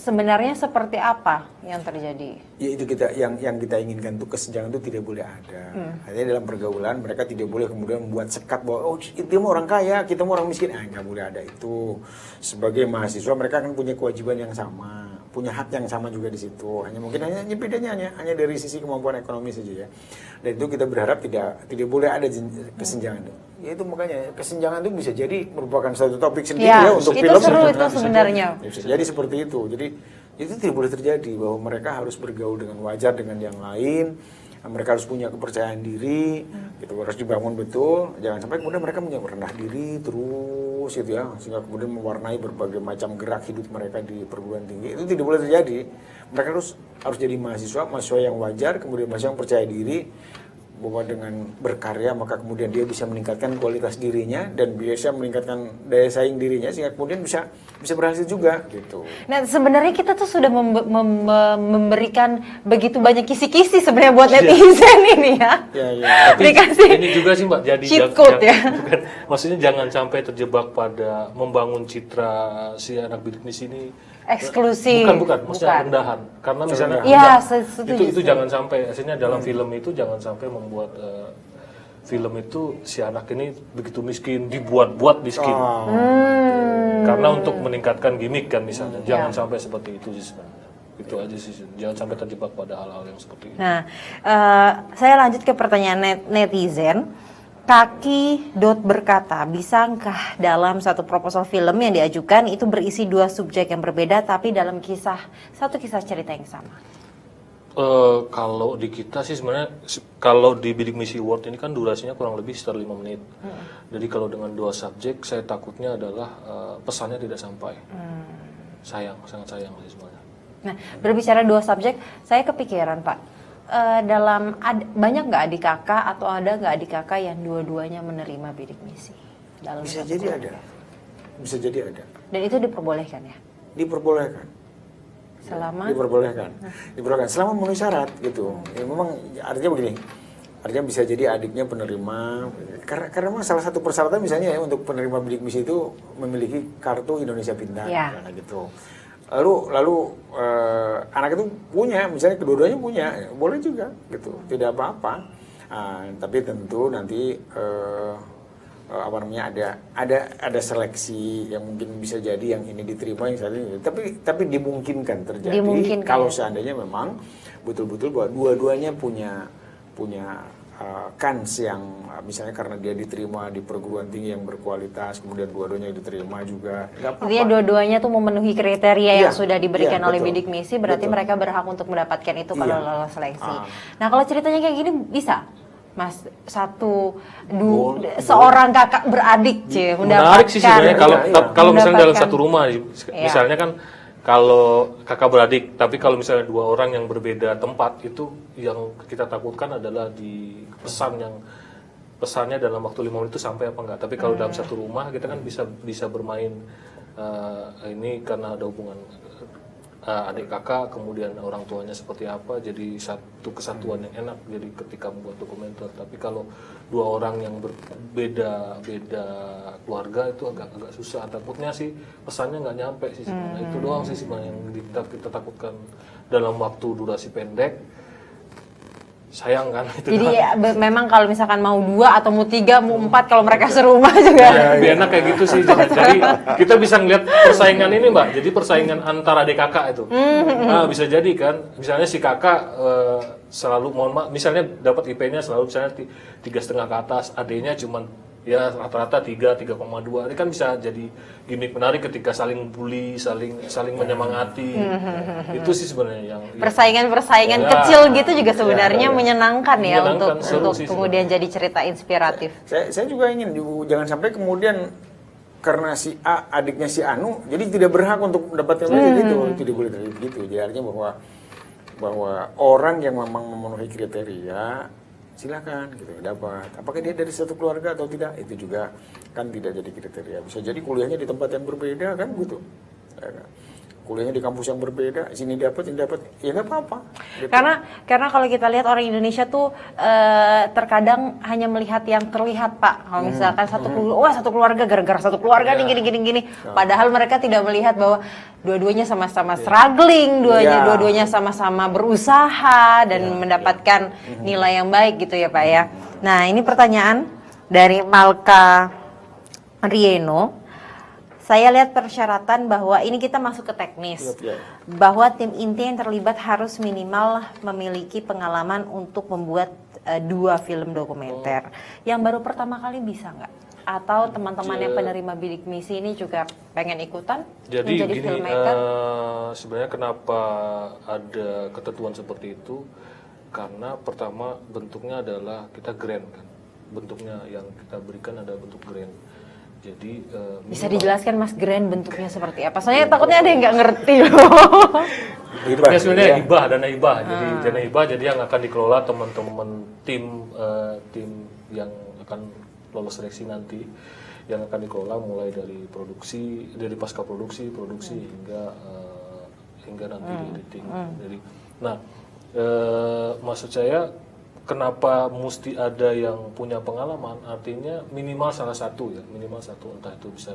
sebenarnya seperti apa yang terjadi? Ya itu yang kita inginkan tuh, kesenjangan itu tidak boleh ada. Artinya dalam pergaulan mereka tidak boleh kemudian membuat sekat bahwa oh itu mah orang kaya, kita mah orang miskin. Nggak boleh ada itu. Sebagai mahasiswa mereka akan punya kewajiban yang sama, punya hak yang sama juga di situ. Hanya bedanya hanya dari sisi kemampuan ekonomi saja ya. Dan itu kita berharap tidak boleh ada kesenjangan. Ya itu makanya kesenjangan itu bisa jadi merupakan satu topik sendiri ya untuk itu film. seru itu sebenarnya. Bisa jadi seperti itu. Jadi itu tidak boleh terjadi bahwa mereka harus bergaul dengan wajar dengan yang lain. Mereka harus punya kepercayaan diri, gitu harus dibangun betul. Jangan sampai kemudian mereka rendah diri terus gitu ya, sehingga kemudian mewarnai berbagai macam gerak hidup mereka di perguruan tinggi. Itu tidak boleh terjadi. Mereka harus jadi mahasiswa yang wajar, kemudian mahasiswa yang percaya diri, bahwa dengan berkarya maka kemudian dia bisa meningkatkan kualitas dirinya dan bisa meningkatkan daya saing dirinya sehingga kemudian bisa berhasil juga gitu. Nah sebenarnya kita tuh sudah memberikan begitu banyak kisi-kisi sebenarnya buat netizen ini ya. Tapi ini juga sih Mbak, jadi cheat code ya. Bukan, maksudnya jangan sampai terjebak pada membangun citra si anak bidik misi ini eksklusif. Bukan, maksudnya rendahan. Karena misalnya itu jangan sampai, aslinya dalam film itu jangan sampai membuat film itu si anak ini begitu miskin, dibuat-buat miskin. Karena untuk meningkatkan gimmick kan misalnya. Jangan sampai seperti itu sih sebenarnya. Itu aja sih. Jangan sampai terjebak pada hal-hal yang seperti itu. Nah, saya lanjut ke pertanyaan netizen. Kaki berkata, bisakah dalam satu proposal film yang diajukan itu berisi dua subjek yang berbeda tapi dalam satu kisah cerita yang sama? Kalau di kita sih sebenarnya, kalau di Bidik Misi Award ini kan durasinya kurang lebih sekitar 5 menit. Jadi kalau dengan dua subjek, saya takutnya adalah pesannya tidak sampai. Sangat sayang sih sebenarnya. Nah, berbicara dua subjek, saya kepikiran Pak. Banyak nggak adik kakak atau ada nggak adik kakak yang dua-duanya menerima bidik misi? Bisa jadi ada. Dan itu diperbolehkan ya? Diperbolehkan. Diperbolehkan. Selama memenuhi syarat gitu. Ya, memang artinya begini. Artinya bisa jadi adiknya penerima. Karena memang salah satu persyaratan misalnya ya untuk penerima bidik misi itu memiliki kartu Indonesia Pintar, gitu. Lalu anak itu punya, misalnya kedua-duanya punya, boleh juga gitu, tidak apa-apa. Tapi tentu nanti ada seleksi yang mungkin bisa jadi yang ini diterima yang saat ini. Tapi dimungkinkan terjadi kalau seandainya memang betul-betul bahwa dua-duanya punya kans yang misalnya karena dia diterima di perguruan tinggi yang berkualitas, kemudian dua-duanya diterima juga. Intinya dua-duanya tuh memenuhi kriteria yang sudah diberikan oleh bidik misi, berarti mereka berhak untuk mendapatkan itu kalau lolos seleksi. Nah kalau ceritanya kayak gini bisa, Mas, seorang kakak beradik mendapatkan. Menarik sih sebenarnya kalau misalnya dalam satu rumah, misalnya kan. Kalau kakak beradik, tapi kalau misalnya dua orang yang berbeda tempat, itu yang kita takutkan adalah di pesannya dalam waktu 5 menit itu sampai apa enggak. Tapi kalau dalam satu rumah kita kan bisa bermain ini karena ada hubungan adik kakak, kemudian orang tuanya seperti apa, jadi satu kesatuan yang enak jadi ketika membuat dokumenter. Tapi kalau dua orang yang berbeda keluarga itu agak susah. Takutnya sih pesannya nggak nyampe sih sebenarnya. Itu doang sih sebenarnya yang kita takutkan dalam waktu durasi pendek. Sayang kan itu. Jadi memang kalau misalkan mau 2 atau mau 3, mau 4 kalau mereka serumah juga. Lebih enak kayak gitu sih. Jadi kita bisa ngeliat persaingan ini Mbak. Jadi persaingan antara adik kakak itu. Nah, bisa jadi kan. Misalnya si kakak selalu misalnya dapat IP-nya selalu misalnya 3,5 ke atas, adiknya cuman ya rata-rata 3,2. Ini kan bisa jadi gimmick menarik ketika saling bully, saling menyemangati. Itu sih sebenarnya yang persaingan kecil gitu juga sebenarnya menyenangkan ya untuk kemudian jadi cerita inspiratif. Saya juga ingin jangan sampai kemudian karena si A adiknya si Anu, jadi tidak berhak untuk mendapatkan itu, tidak boleh dari begitu. Jadi artinya bahwa orang yang memang memenuhi kriteria silakan gitu dapat. Apakah dia dari satu keluarga atau tidak, itu juga kan tidak jadi kriteria. Bisa jadi kuliahnya di tempat yang berbeda kan gitu. Ya kan? Kuliahnya di kampus yang berbeda, sini dapat, ini dapat, ya nggak apa-apa. Gitu. Karena kalau kita lihat orang Indonesia tuh terkadang hanya melihat yang terlihat, Pak. Kalau misalkan satu keluarga gara-gara satu keluarga nih gini. Padahal mereka tidak melihat bahwa dua-duanya sama-sama struggling, dua-duanya sama-sama berusaha dan mendapatkan nilai yang baik gitu ya, Pak ya. Nah, ini pertanyaan dari Malka Rieno. Saya lihat persyaratan bahwa ini kita masuk ke teknis, bahwa tim inti yang terlibat harus minimal memiliki pengalaman untuk membuat 2 film dokumenter. Yang baru pertama kali bisa nggak? Atau teman-teman yang penerima bidik misi ini juga pengen ikutan jadi menjadi gini, filmmaker? sebenarnya kenapa ada ketentuan seperti itu? Karena pertama bentuknya adalah kita grant kan, bentuknya yang kita berikan ada bentuk grant. Jadi Bisa dijelaskan Mas Grand bentuknya seperti apa? Soalnya takutnya ada yang nggak ngerti loh. bentuknya sebenarnya hibah, dana hibah. Jadi dana hibah jadi yang akan dikelola teman-teman tim yang akan lolos seleksi nanti, yang akan dikelola mulai dari produksi, dari pasca produksi hingga nanti di editing. Jadi, nah maksud saya kenapa mesti ada yang punya pengalaman? Artinya minimal salah satu ya, minimal satu, entah itu bisa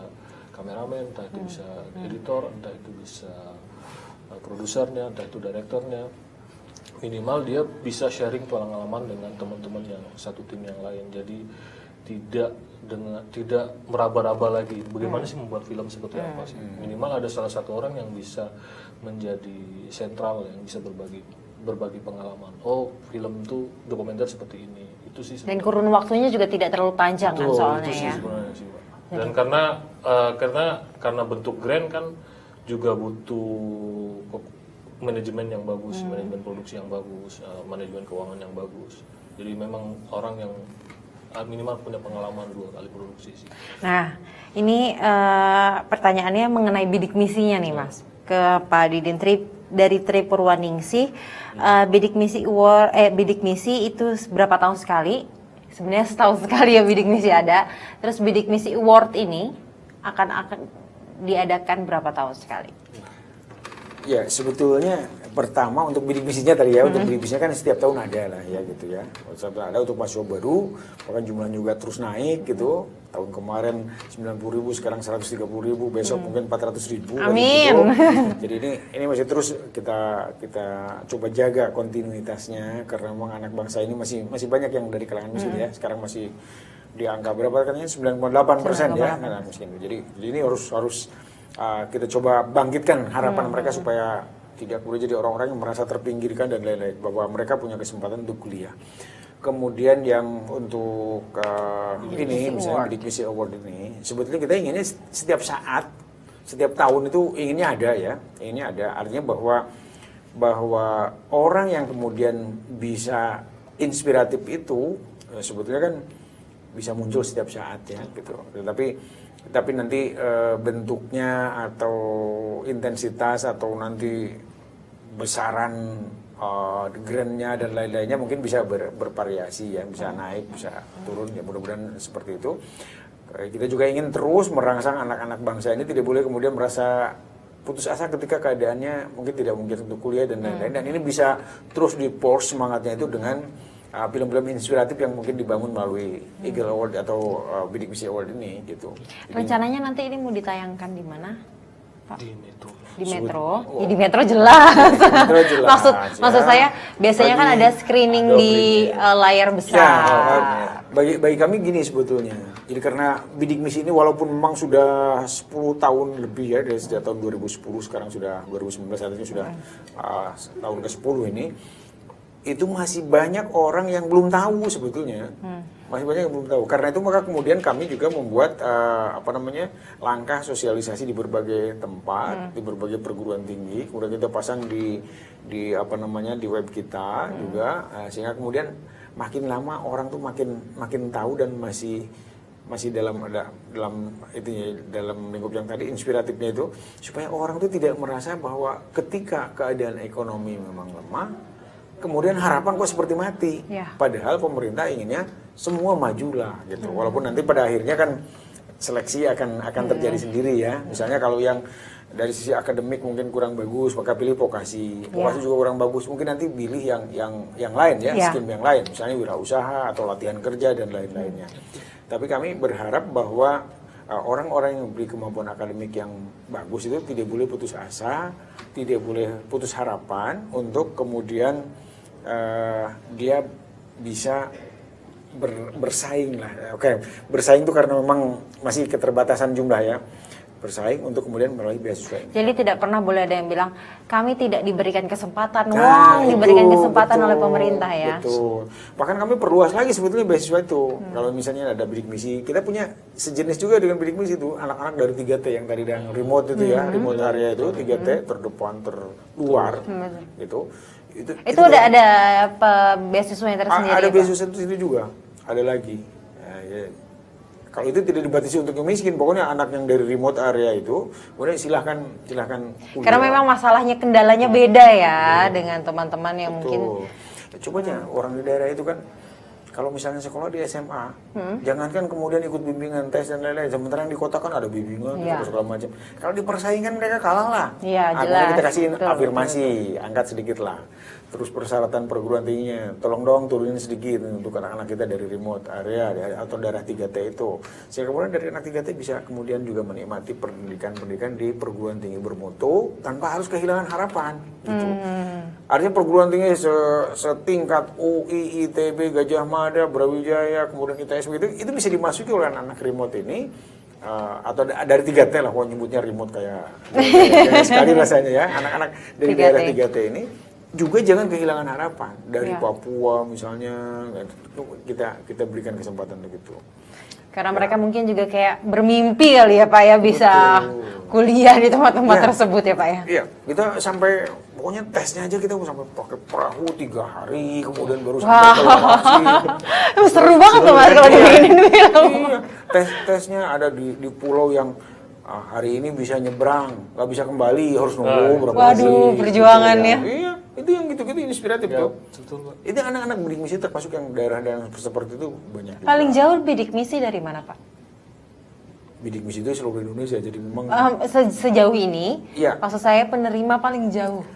kameramen, entah itu bisa editor, entah itu bisa produsernya, entah itu direkturnya. Minimal dia bisa sharing pengalaman dengan teman-teman yang satu tim yang lain. Jadi tidak meraba-raba lagi. Bagaimana sih membuat film seperti apa sih? Minimal ada salah satu orang yang bisa menjadi sentral, yang bisa berbagi pengalaman. Oh, film tuh dokumenter seperti ini. Itu sih. Dan kurun waktunya juga tidak terlalu panjang kan soalnya itu sih ya. Sebenarnya sih, Pak. Dan karena bentuk grant kan juga butuh manajemen yang bagus, manajemen produksi yang bagus, manajemen keuangan yang bagus. Jadi memang orang yang minimal punya pengalaman 2 kali produksi sih. Nah, ini pertanyaannya mengenai bidik misinya nih Mas. Ke Pak Didin dari Tri Purwaningsih, bidik misi itu berapa tahun sekali? Sebenarnya setahun sekali ya bidik misi ada. Terus bidik misi award ini akan diadakan berapa tahun sekali? Ya sebetulnya pertama untuk bidik misinya tadi ya, untuk bidik misinya kan setiap tahun ada lah ya gitu ya. Setiap tahun ada untuk mahasiswa baru, bahkan jumlahnya juga terus naik gitu. Tahun kemarin 90.000, sekarang 130.000, besok mungkin 400.000. Amin. Gitu. Jadi ini masih terus kita coba jaga kontinuitasnya, karena memang anak bangsa ini masih banyak yang dari kalangan miskin ya. Sekarang masih di angka berapa katanya 9,8% ya anak miskin. Jadi ini harus kita coba bangkitkan harapan mereka supaya tidak boleh jadi orang-orang yang merasa terpinggirkan dan lain-lain, bahwa mereka punya kesempatan untuk kuliah. Kemudian yang untuk ini misalnya bidik misi award ini, sebetulnya kita inginnya setiap saat, setiap tahun itu inginnya ada ya, inginnya ada. Artinya bahwa orang yang kemudian bisa inspiratif itu sebetulnya kan bisa muncul setiap saat ya gitu. Tapi nanti bentuknya atau intensitas atau nanti besaran grandnya dan lain-lainnya mungkin bisa bervariasi ya, bisa naik, bisa turun ya, mudah-mudahan seperti itu. Kita juga ingin terus merangsang anak-anak bangsa ini tidak boleh kemudian merasa putus asa ketika keadaannya mungkin tidak mungkin untuk kuliah dan lain-lain, dan ini bisa terus di-force semangatnya itu dengan film-film inspiratif yang mungkin dibangun melalui Eagle Award atau Bidik Misi Award ini gitu. Rencananya nanti ini mau ditayangkan di mana, Pak? Di Metro. Di Metro. Ya, di Metro jelas. Metro jelas. Maksud saya biasanya kan ada screening di layar besar. Ya, bagi kami gini sebetulnya. Jadi karena Bidik Misi ini walaupun memang sudah 10 tahun lebih ya, dari sejak tahun 2010, sekarang sudah 2019, artinya sudah tahun ke-10 ini, itu masih banyak orang yang belum tahu sebetulnya. Masih banyak yang belum tahu. Karena itu maka kemudian kami juga membuat langkah sosialisasi di berbagai tempat, di berbagai perguruan tinggi. Kemudian kita pasang di web kita juga, sehingga kemudian makin lama orang tuh makin tahu dan masih masih dalam itu dalam lingkup yang tadi inspiratifnya itu, supaya orang itu tidak merasa bahwa ketika keadaan ekonomi memang lemah, kemudian harapan kok seperti mati. Ya. Padahal pemerintah inginnya semua majulah gitu. Walaupun nanti pada akhirnya kan seleksi akan terjadi sendiri ya. Misalnya kalau yang dari sisi akademik mungkin kurang bagus, maka pilih vokasi. Vokasi juga kurang bagus, mungkin nanti pilih yang lain ya, skim yang lain. Misalnya wirausaha atau latihan kerja dan lain-lainnya. Tapi kami berharap bahwa orang-orang yang memiliki kemampuan akademik yang bagus itu tidak boleh putus asa, tidak boleh putus harapan untuk kemudian dia bisa bersaing lah. Oke, bersaing itu karena memang masih keterbatasan jumlah ya. Bersaing untuk kemudian melalui beasiswa ini. Jadi tidak pernah boleh ada yang bilang kami tidak diberikan kesempatan, Itu, diberikan kesempatan betul, oleh pemerintah ya. Betul. Bahkan kami perluas lagi sebetulnya beasiswa itu. Kalau misalnya ada bidik misi, kita punya sejenis juga dengan bidik misi itu, anak-anak dari 3T yang tadi yang remote itu ya, remote area itu 3T terdepan terluar gitu. Itu udah ada beasiswa yang tersendiri. Ada ya, Pak? beasiswa itu juga, ada lagi. Nah, ya. Kalau itu tidak dibatasi untuk yang miskin, pokoknya anak yang dari remote area itu, kemudian silahkan kuliah. Karena memang masalahnya kendalanya beda ya dengan teman-teman yang mungkin. Coba aja orang di daerah itu kan, kalau misalnya sekolah di SMA, jangankan kemudian ikut bimbingan tes dan lain-lain, sementara yang di kota kan ada bimbingan terus segala macam. Kalau dipersaingkan mereka kalah lah. Iya, Akhirnya jelas. kita kasih Betul, afirmasi, angkat sedikit lah. Terus persyaratan perguruan tingginya, tolong dong turunin sedikit untuk anak-anak kita dari remote area atau daerah 3T itu. Sehingga kemudian dari anak 3T bisa kemudian juga menikmati pendidikan di perguruan tinggi bermutu tanpa harus kehilangan harapan. Gitu. Artinya perguruan tinggi setingkat UI, ITB, Gajah Mada, Brawijaya, kemudian ITS itu bisa dimasuki oleh anak-anak remote ini. Atau dari 3T lah, kalau nyebutnya remote kayak sekali rasanya ya, anak-anak dari 3T. daerah 3T ini juga jangan kehilangan harapan dari Papua misalnya, kita berikan kesempatan untuk itu. Karena mereka mungkin juga kayak bermimpi kali ya Pak ya bisa kuliah di tempat-tempat tersebut ya Pak ya. Iya, kita sampai pokoknya tesnya aja kita sampai pakai perahu 3 hari, kemudian baru sampai ke lokasi. Seru banget tuh Mas kalau dibikinin film. Iya, tesnya ada di pulau yang hari ini bisa nyebrang, nggak bisa kembali, harus nunggu berapa hari. Waduh, perjuangannya. Gitu, ya. Iya, itu yang gitu-gitu inspiratif tuh. Betul, Pak. Itu anak-anak bidik misi termasuk yang daerah-daerah seperti itu banyak. Juga. Paling jauh bidik misi dari mana Pak? Bidik misi itu seluruh Indonesia, jadi memang Sejauh ini, Iya. maksud saya penerima paling jauh.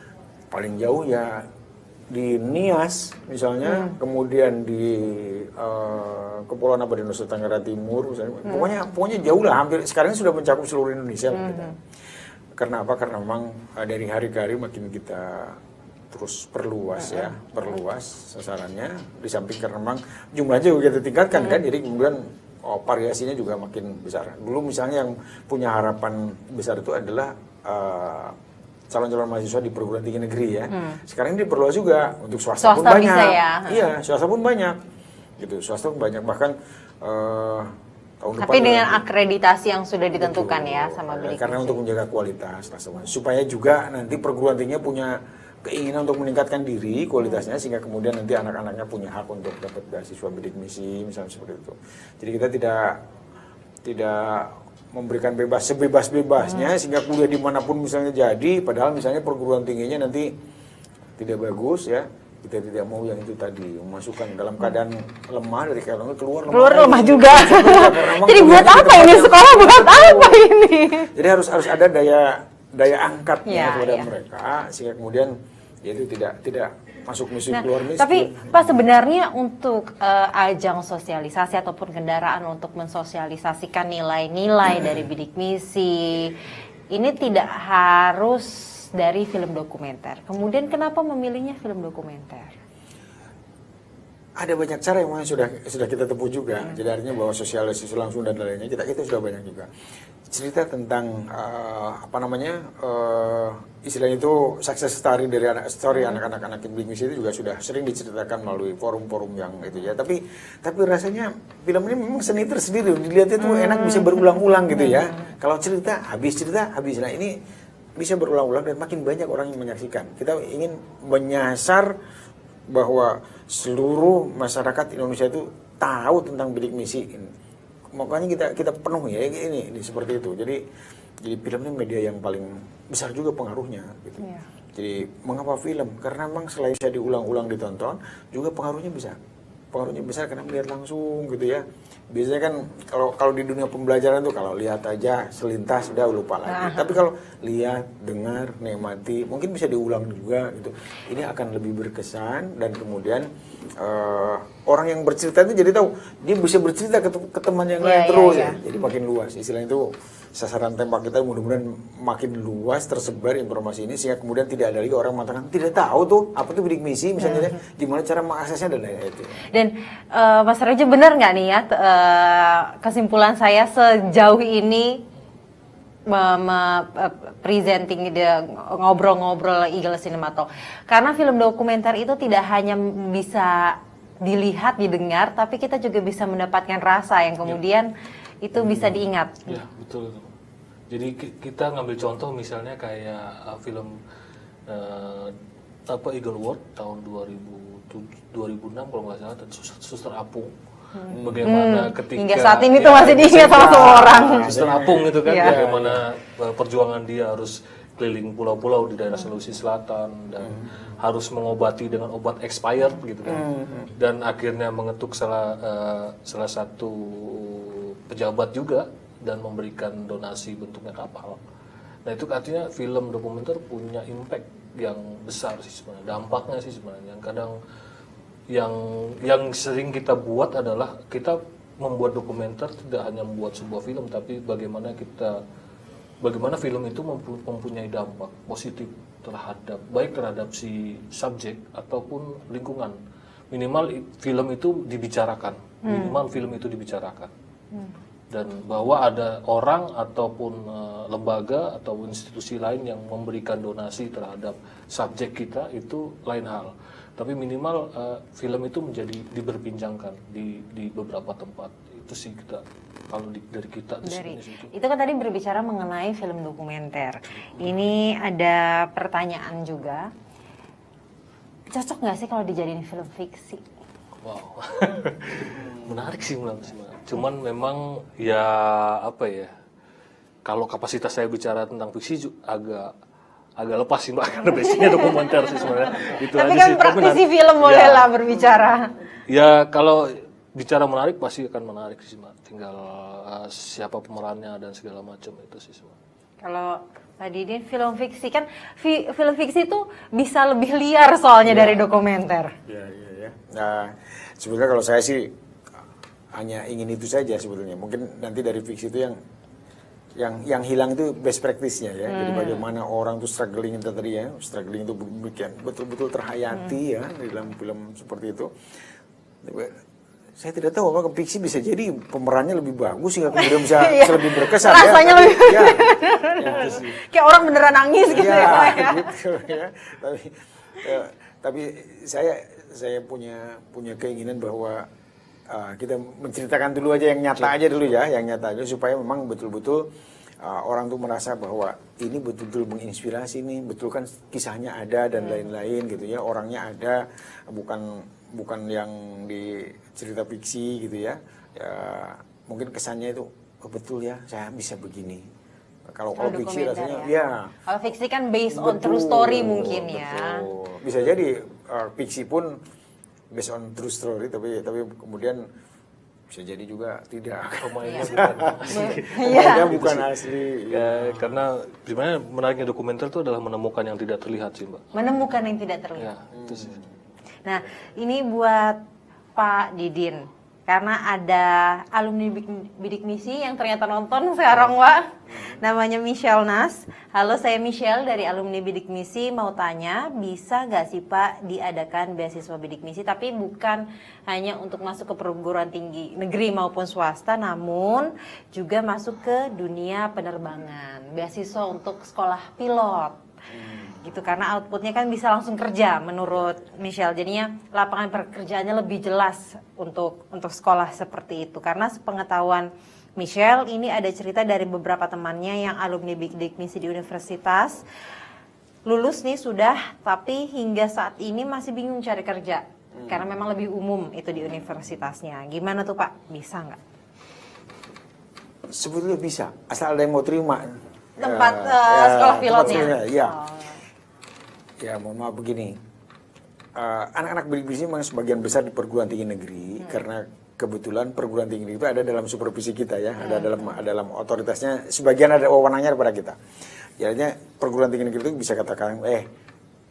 paling jauh ya di Nias misalnya, kemudian di Kepulauan apa di Nusa Tenggara Timur misalnya. Pokoknya jauh lah, hampir sekarang sudah mencakup seluruh Indonesia. Gitu. Karena apa? Karena memang dari hari ke hari makin kita terus perluas ya, perluas sasarannya. Di samping karena memang jumlahnya juga kita tingkatkan kan, jadi kemudian variasinya juga makin besar. Dulu misalnya yang punya harapan besar itu adalah calon-calon mahasiswa di perguruan tinggi negeri ya. Sekarang ini diperluas juga untuk swasta pun banyak. Bisa ya. Iya, swasta pun banyak. Gitu, swasta pun banyak, bahkan tahun depan. Tapi dengan akreditasi yang sudah ditentukan ya sama bidik karena misi. untuk menjaga kualitas supaya juga nanti perguruan tingginya punya keinginan untuk meningkatkan diri kualitasnya, sehingga kemudian nanti anak-anaknya punya hak untuk dapat beasiswa bidik misi misalnya seperti itu. Jadi kita tidak memberikan sebebas-bebasnya sehingga kuliah dimanapun misalnya jadi, padahal misalnya perguruan tingginya nanti tidak bagus ya, kita tidak mau yang itu tadi memasukkan dalam keadaan lemah dari keadaan keluar lemah juga. Jadi buat apa ini sekolah, buat apa ini? Jadi harus ada daya angkatnya kepada ya. mereka, sehingga kemudian ya itu tidak masuk misi keluar miskin. Tapi Pak, sebenarnya untuk ajang sosialisasi ataupun kendaraan untuk mensosialisasikan nilai-nilai dari bidik misi ini tidak harus dari film dokumenter. Kemudian kenapa memilihnya film dokumenter? Ada banyak cara yang sudah kita tempuh juga. Jadi artinya bahwa sosialisasi langsung dan lainnya kita sudah banyak juga. Cerita tentang istilahnya itu success story dari anak-anak bidik misi itu juga sudah sering diceritakan melalui forum-forum yang itu ya. Tapi rasanya film ini memang seni tersendiri. Dilihat itu enak, bisa berulang-ulang gitu ya. Kalau cerita habis. Nah ini bisa berulang-ulang dan makin banyak orang yang menyaksikan. Kita ingin menyasar bahwa seluruh masyarakat Indonesia itu tahu tentang bidik misi ini. makanya kita penuh ya ini seperti itu. Jadi film ini media yang paling besar juga pengaruhnya gitu. Iya. Jadi mengapa film? Karena memang selain bisa diulang-ulang ditonton, juga pengaruhnya besar. Pengaruhnya besar karena melihat langsung gitu ya. Biasanya kan kalau di dunia pembelajaran tuh kalau lihat aja selintas udah lupa lagi. Tapi kalau lihat, dengar, nikmati, mungkin bisa diulang juga gitu. Ini akan lebih berkesan dan kemudian orang yang bercerita itu jadi tahu dia bisa bercerita ke teman yang lain terus ya. Jadi makin luas. Istilahnya itu sasaran tembak kita mudah-mudahan makin luas tersebar informasi ini sehingga kemudian tidak ada lagi orang mengatakan tidak tahu tuh apa tuh bidik misi misalnya gimana cara mengaksesnya dan lain-lain itu. Dan Mas Rejo benar nggak nih ya kesimpulan saya sejauh ini presenting dia ngobrol-ngobrol Eagle Cinematalk, karena film dokumenter itu tidak hanya bisa dilihat, didengar, tapi kita juga bisa mendapatkan rasa yang kemudian itu bisa diingat. Ya, betul. Jadi kita ngambil contoh misalnya kayak film Eagle Award tahun 2006 kalau nggak salah, Suster Apung. Bagaimana ketika hingga saat ini tuh masih diingat sama semua orang. Suster Apung itu kan, Iya. bagaimana perjuangan dia harus keliling pulau-pulau di daerah Sulawesi Selatan dan harus mengobati dengan obat expired gitu kan. Dan akhirnya mengetuk salah satu pejabat juga dan memberikan donasi bentuknya kapal. Nah itu artinya film dokumenter punya impact yang besar sih sebenarnya, dampaknya sih sebenarnya. Yang kadang yang sering kita buat adalah kita membuat dokumenter tidak hanya membuat sebuah film, tapi bagaimana film itu mempunyai dampak positif terhadap si subjek ataupun lingkungan. Minimal film itu dibicarakan, dan bahwa ada orang ataupun lembaga atau institusi lain yang memberikan donasi terhadap subjek kita itu lain hal. Tapi minimal film itu menjadi diperbincangkan di beberapa tempat. Itu sih dari kita di sini. Itu kan tadi berbicara mengenai film dokumenter. Ini ada pertanyaan juga. Cocok nggak sih kalau dijadiin film fiksi? Wow, menarik sih. Cuman memang ya apa ya, kalau kapasitas saya bicara tentang fiksi agak lepas sih Mbak, karena basicnya dokumenter sih sebenarnya. Itu Tapi aja kan sih. praktisi film boleh lah berbicara. Ya kalau bicara menarik pasti akan menarik sih Mbak. Tinggal siapa pemerannya dan segala macam itu sih Mbak. Kalau Pak Didin film fiksi kan film fiksi itu bisa lebih liar soalnya dari dokumenter. Ya. Nah, sebenarnya kalau saya sih hanya ingin itu saja sebetulnya. Mungkin nanti dari fiksi itu yang hilang itu best practice-nya ya. Jadi bagaimana orang tuh struggling itu tadi ya, struggling itu betul-betul terhayati ya di dalam film seperti itu. Saya tidak tahu apakah fiksi bisa jadi pemerannya lebih bagus sehingga kemudian bisa lebih berkesan. Rasanya ya. lebih Itu sih. kayak orang beneran nangis gitu ya. Gitu ya. Tapi saya punya keinginan bahwa kita menceritakan dulu aja yang nyata aja dulu ya, yang nyata aja supaya memang betul-betul orang tuh merasa bahwa ini betul-betul menginspirasi nih, betul kan kisahnya ada dan lain-lain gitu ya, orangnya ada, bukan yang di cerita fiksi gitu ya. Mungkin kesannya itu betul ya, saya bisa begini. Kalau fiksi rasanya ya. Kalau fiksi kan based on true story mungkin ya. Bisa jadi fiksi pun based on true story, tapi kemudian bisa jadi juga tidak. Pemainnya bukan asli. Ya, karena sebenarnya menariknya dokumenter itu adalah menemukan yang tidak terlihat sih Mbak. Menemukan yang tidak terlihat. Ya, itu sih. Nah, ini buat Pak Didin. Karena ada alumni bidik misi yang ternyata nonton sekarang, Pak. Namanya Michelle Nas. Halo, saya Michelle dari alumni bidik misi. Mau tanya, bisa nggak sih Pak diadakan beasiswa bidik misi? Tapi bukan hanya untuk masuk ke perguruan tinggi negeri maupun swasta, namun juga masuk ke dunia penerbangan. Beasiswa untuk sekolah pilot. Gitu, karena outputnya kan bisa langsung kerja menurut Michelle, jadinya lapangan pekerjaannya lebih jelas untuk sekolah seperti itu. Karena sepengetahuan Michelle, ini ada cerita dari beberapa temannya yang alumni bidik misi di universitas, lulus nih sudah, tapi hingga saat ini masih bingung cari kerja karena memang lebih umum itu di universitasnya. Gimana tuh Pak, bisa nggak? Sebetulnya bisa, asal ada yang mau terima. Tempat Ya, sekolah tempat pilotnya. sekolahnya, ya. Oh. Ya, mohon maaf begini. Anak-anak bidik misi memang sebagian besar di perguruan tinggi negeri karena kebetulan perguruan tinggi negeri itu ada dalam supervisi kita ya, ada dalam otoritasnya, sebagian ada wewenangnya kepada kita. Jadinya perguruan tinggi negeri itu bisa katakan,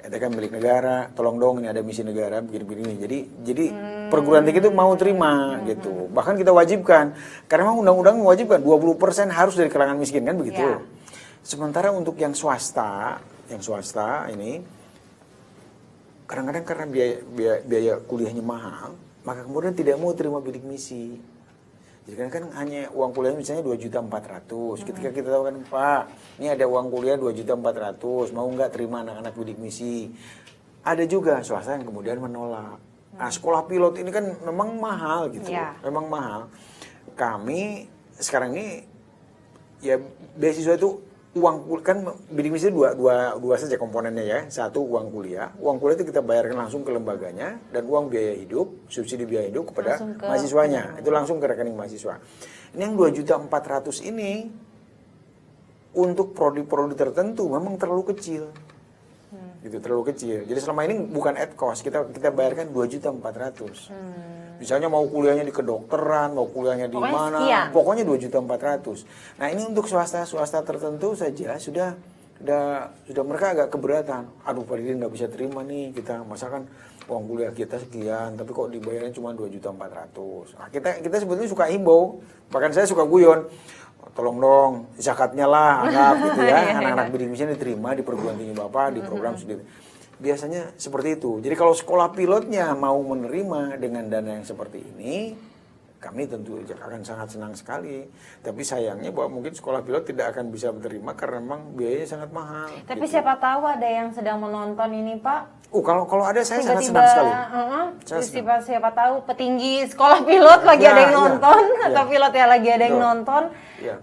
itu kan milik negara, tolong dong ini ada misi negara begini-begini. Jadi perguruan tinggi itu mau terima gitu. Bahkan kita wajibkan karena memang undang-undang mewajibkan 20% harus dari kalangan miskin kan begitu. Ya. Sementara untuk yang swasta ini kadang-kadang karena biaya kuliahnya mahal, maka kemudian tidak mau terima bidik misi. Jadi kan hanya uang kuliah misalnya 2.400.000. Ketika kita tahu kan, Pak, ini ada uang kuliah 2.400.000, mau nggak terima anak-anak bidik misi? Ada juga swasta yang kemudian menolak. Nah, sekolah pilot ini kan memang mahal gitu, memang mahal. Kami sekarang ini ya beasiswa itu uang kan bidik misi dua saja komponennya ya. Satu uang kuliah itu kita bayarkan langsung ke lembaganya, dan uang biaya hidup, subsidi biaya hidup kepada mahasiswanya. Itu langsung ke rekening mahasiswa. Ini yang 2.400.000 ini untuk prodi-prodi tertentu memang terlalu kecil. Gitu, terlalu kecil. Jadi selama ini bukan at cost, kita bayarkan 2.400.000. Misalnya mau kuliahnya di kedokteran, mau kuliahnya di mana, pokoknya 2.400.000. Nah, ini untuk swasta tertentu saja sudah mereka agak keberatan. Aduh, Pak Didin nggak bisa terima nih kita, masakan uang kuliah kita sekian, tapi kok dibayarnya cuma 2.400.000. Nah, kita sebetulnya suka himbau, bahkan saya suka guyon. Tolong dong, zakatnya lah, anggap gitu ya. Anak-anak bidik misi diterima di perguruan tinggi Bapak, di program studi. Biasanya seperti itu. Jadi kalau sekolah pilotnya mau menerima dengan dana yang seperti ini, kami tentu akan sangat senang sekali. Tapi sayangnya bahwa mungkin sekolah pilot tidak akan bisa menerima karena memang biayanya sangat mahal. Tapi gitu. siapa tahu ada yang sedang menonton ini, Pak. Kalau ada saya sangat senang sekali. Siapa tahu petinggi sekolah pilot lagi ada yang nonton, atau pilot ya lagi ada yang nonton.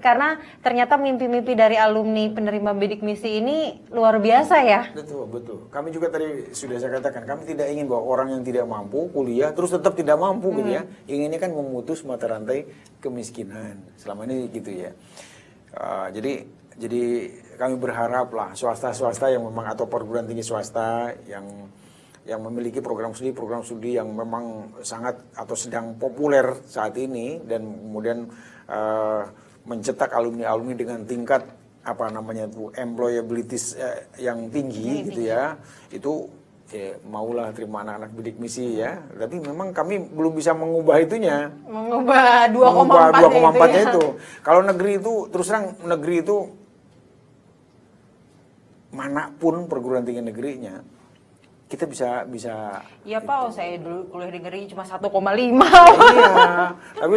Karena ternyata mimpi-mimpi dari alumni penerima bidik misi ini luar biasa ya. Betul. Kami juga tadi sudah saya katakan, kami tidak ingin bahwa orang yang tidak mampu kuliah terus tetap tidak mampu gitu ya. Inginnya kan memutus mata rantai kemiskinan. Selama ini gitu ya. Jadi kami berharap lah swasta yang memang atau perguruan tinggi swasta yang memiliki program studi yang memang sangat atau sedang populer saat ini, dan kemudian mencetak alumni dengan tingkat employability yang tinggi gitu ya, itu maulah terima anak-anak bidik misi ya. Tapi memang kami belum bisa mengubah itunya. Mengubah 2,4-nya itu. Kalau negeri itu terus terang negeri itu manapun perguruan tinggi negerinya kita bisa Iya Pak, saya dulu kuliah di negeri cuma 1,5. Iya, tapi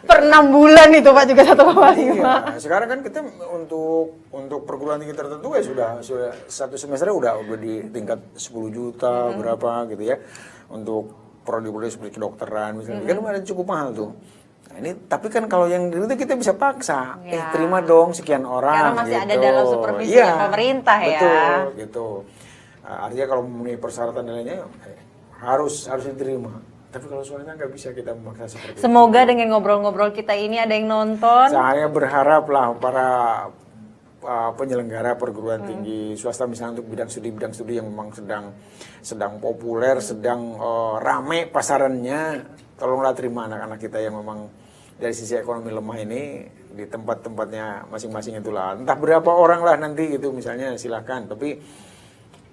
per 6 bulan itu Pak juga 1,5. Iya, sekarang kan kita untuk perguruan tinggi tertentu ya sudah satu semester udah di tingkat 10 juta berapa gitu ya. Untuk prodi-prodi seperti kedokteran misalnya, kan ada cukup mahal tuh. Nah, ini tapi kan kalau yang itu kita bisa paksa, terima dong sekian orang. Karena masih gitu. ada dalam supervisi pemerintah ya. Betul, gitu. Artinya kalau memenuhi persyaratan dan lainnya harus diterima. Tapi kalau soalnya nggak bisa kita memaksa seperti itu. Semoga dengan ngobrol-ngobrol kita ini ada yang nonton. Saya berharap lah para penyelenggara perguruan tinggi swasta misalnya untuk bidang studi yang memang sedang populer, sedang rame pasarannya, tolonglah terima anak-anak kita yang memang dari sisi ekonomi lemah ini di tempat-tempatnya masing-masing itulah. Entah berapa orang lah nanti gitu misalnya silahkan, tapi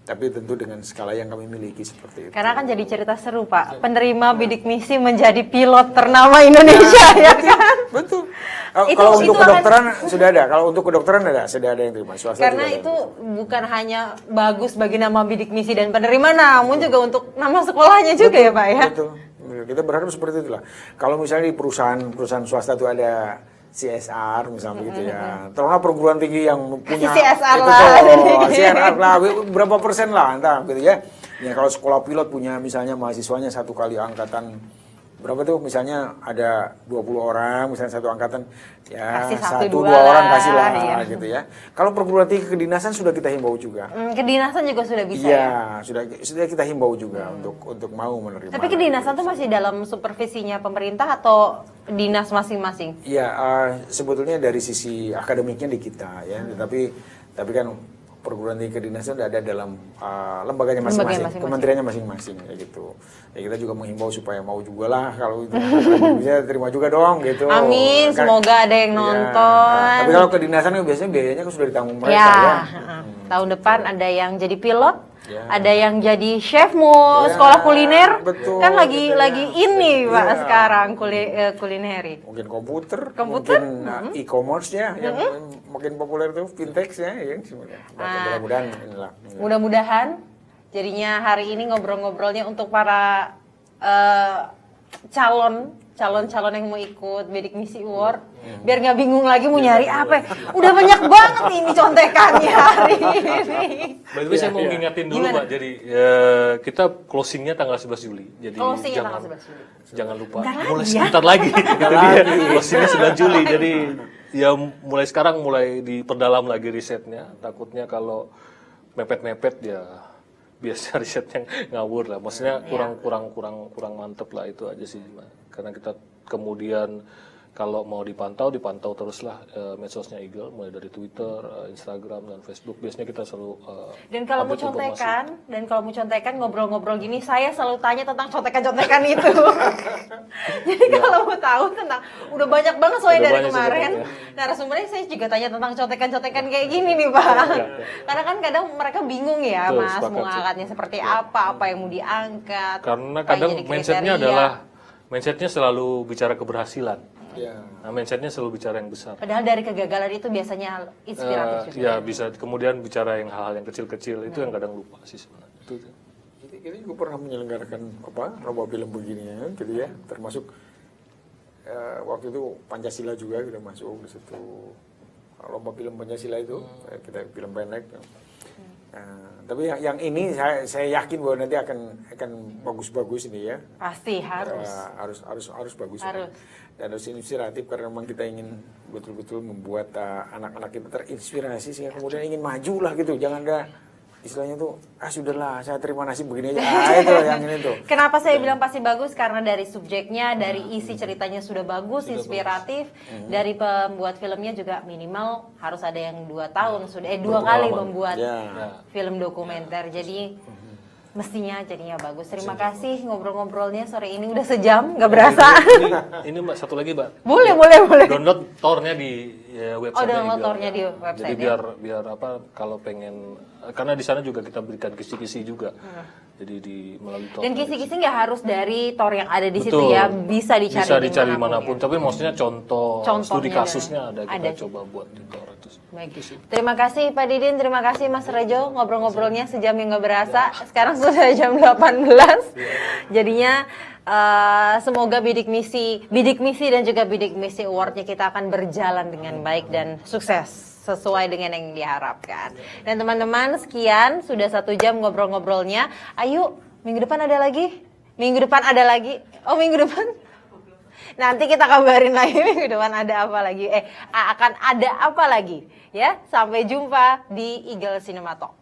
tentu dengan skala yang kami miliki seperti itu. Karena kan jadi cerita seru Pak, penerima bidik misi menjadi pilot ternama Indonesia ya kan? Betul. Kalau untuk kedokteran sudah ada, kalau untuk kedokteran sudah ada yang terima. Swasta karena itu bukan hanya bagus bagi nama bidik misi dan penerima, namun juga untuk nama sekolahnya juga ya Pak ya? Betul. Kita berharap seperti itulah. Kalau misalnya di perusahaan swasta itu ada CSR misalnya begitu ya. Tolonglah perguruan tinggi yang punya CSR CSR lah, berapa persen lah entah gitu ya. Ya kalau sekolah pilot punya misalnya mahasiswanya 1 kali angkatan berapa tuh misalnya ada 20 orang misalnya satu angkatan ya Kasih satu 1, 2 dua orang lah, kasih lah iya. gitu ya. Kalau perguruan tinggi kedinasan sudah kita himbau juga. Kedinasan juga sudah bisa Iya, ya. sudah kita himbau juga untuk mau menerima. Tapi kedinasan tuh masih dalam supervisinya pemerintah atau dinas masing-masing? Iya, sebetulnya dari sisi akademiknya di kita ya, tapi kan perguruan tinggi kedinasan sudah ada dalam lembaganya masing-masing, kementeriannya masing-masing ya gitu. Ya kita juga menghimbau supaya mau juga lah kalau itu bisa terima juga dong gitu. Amin, semoga ada yang nonton. Tapi kalau kedinasan kan biasanya biayanya kan sudah ditanggung mereka Ya, ya. tahun depan ada yang jadi pilot, Ya. ada yang jadi chef mau Ya, sekolah kuliner, betul, kan lagi gitu ya. ini Pak Ya. sekarang kulineri. Mungkin komputer, Komputer? mungkin e-commerce ya, yang makin populer tuh fintech ya, semuanya. Mudah-mudahan inilah. Mudah-mudahan jadinya hari ini ngobrol-ngobrolnya untuk para calon-calon yang mau ikut Bidik Misi Award, biar nggak bingung lagi mau nyari apa. Udah banyak banget ini contekannya hari ini. By the way, saya mau ngingetin dulu Gimana? Pak, jadi kita closingnya tanggal 11 Juli. Jadi Closingnya tanggal 11 Juli. Jangan lupa, Bentar mulai lagi ya? sebentar lagi. Jadi closingnya 9 Juli, jadi ya mulai sekarang mulai diperdalam lagi risetnya. Takutnya kalau mepet-mepet ya biasa risetnya ngawur lah. Maksudnya kurang mantep lah, itu aja sih. Karena kita kemudian kalau mau dipantau teruslah medsosnya Eagle, mulai dari Twitter, Instagram dan Facebook. Biasanya kita selalu Dan kalau mau update contekan, ngobrol-ngobrol gini, saya selalu tanya tentang contekan-contekan itu. Jadi kalau mau tahu tentang, udah banyak banget soalnya Udah dari banyak kemarin. contekan, Narasumbernya saya juga tanya tentang contekan-contekan kayak gini nih Pak. Karena kan kadang mereka bingung ya Betul, Mas, sepakat mau sih. ngangkatnya seperti apa yang mau diangkat. Karena apa yang kadang jadi mindsetnya selalu bicara keberhasilan. Ya. Nah, mindsetnya selalu bicara yang besar. Padahal dari kegagalan itu biasanya inspiratif juga. Ya bisa kemudian bicara yang hal-hal yang kecil-kecil itu yang kadang lupa sih sebenarnya. Itu. Kita juga pernah menyelenggarakan lomba film begini ya, gitu ya, termasuk waktu itu Pancasila juga kita masuk di situ lomba film Pancasila itu, kita film pendek. Tapi yang ini saya yakin bahwa nanti akan bagus-bagus ini ya. Pasti harus. Harus bagus. Harus. Dan harus inspiratif karena memang kita ingin betul-betul membuat anak-anak kita terinspirasi sehingga kemudian ingin maju lah gitu. Jangan ada istilahnya tuh sudahlah saya terima nasib begini aja. Itu yang ini tuh. Kenapa saya bilang pasti bagus? Karena dari subjeknya, dari isi ceritanya sudah bagus, inspiratif. Dari pembuat filmnya juga minimal harus ada yang 2 tahun sudah 2 kali membuat film dokumenter. Jadi mestinya jadinya bagus. Terima kasih ngobrol-ngobrolnya sore ini udah sejam, nggak berasa. Ini Mbak, satu lagi Mbak. Boleh. Download tornya di website. Download tornya di website. Jadi biar apa kalau pengen, karena di sana juga kita berikan kisi-kisi juga. Jadi melalui tor. Dan kisi-kisi nggak harus dari tor yang ada di situ Betul. ya, bisa dicari dimanapun. Tapi maksudnya Contohnya studi kasusnya ada kita ada. coba buat di tor itu. Baik. Terima kasih Pak Didin, terima kasih Mas Rejo, ngobrol-ngobrolnya sejam yang nggak berasa. Sekarang sudah jam 18. Jadinya semoga bidik misi dan juga bidik misi awardnya kita akan berjalan dengan baik dan sukses sesuai dengan yang diharapkan. Dan teman-teman, sekian sudah 1 jam ngobrol-ngobrolnya. Ayo, minggu depan ada lagi. Oh, minggu depan. Nanti kita kabarin lagi minggu depan ada apa lagi. Akan ada apa lagi. Ya, sampai jumpa di Eagle Cinema Talk.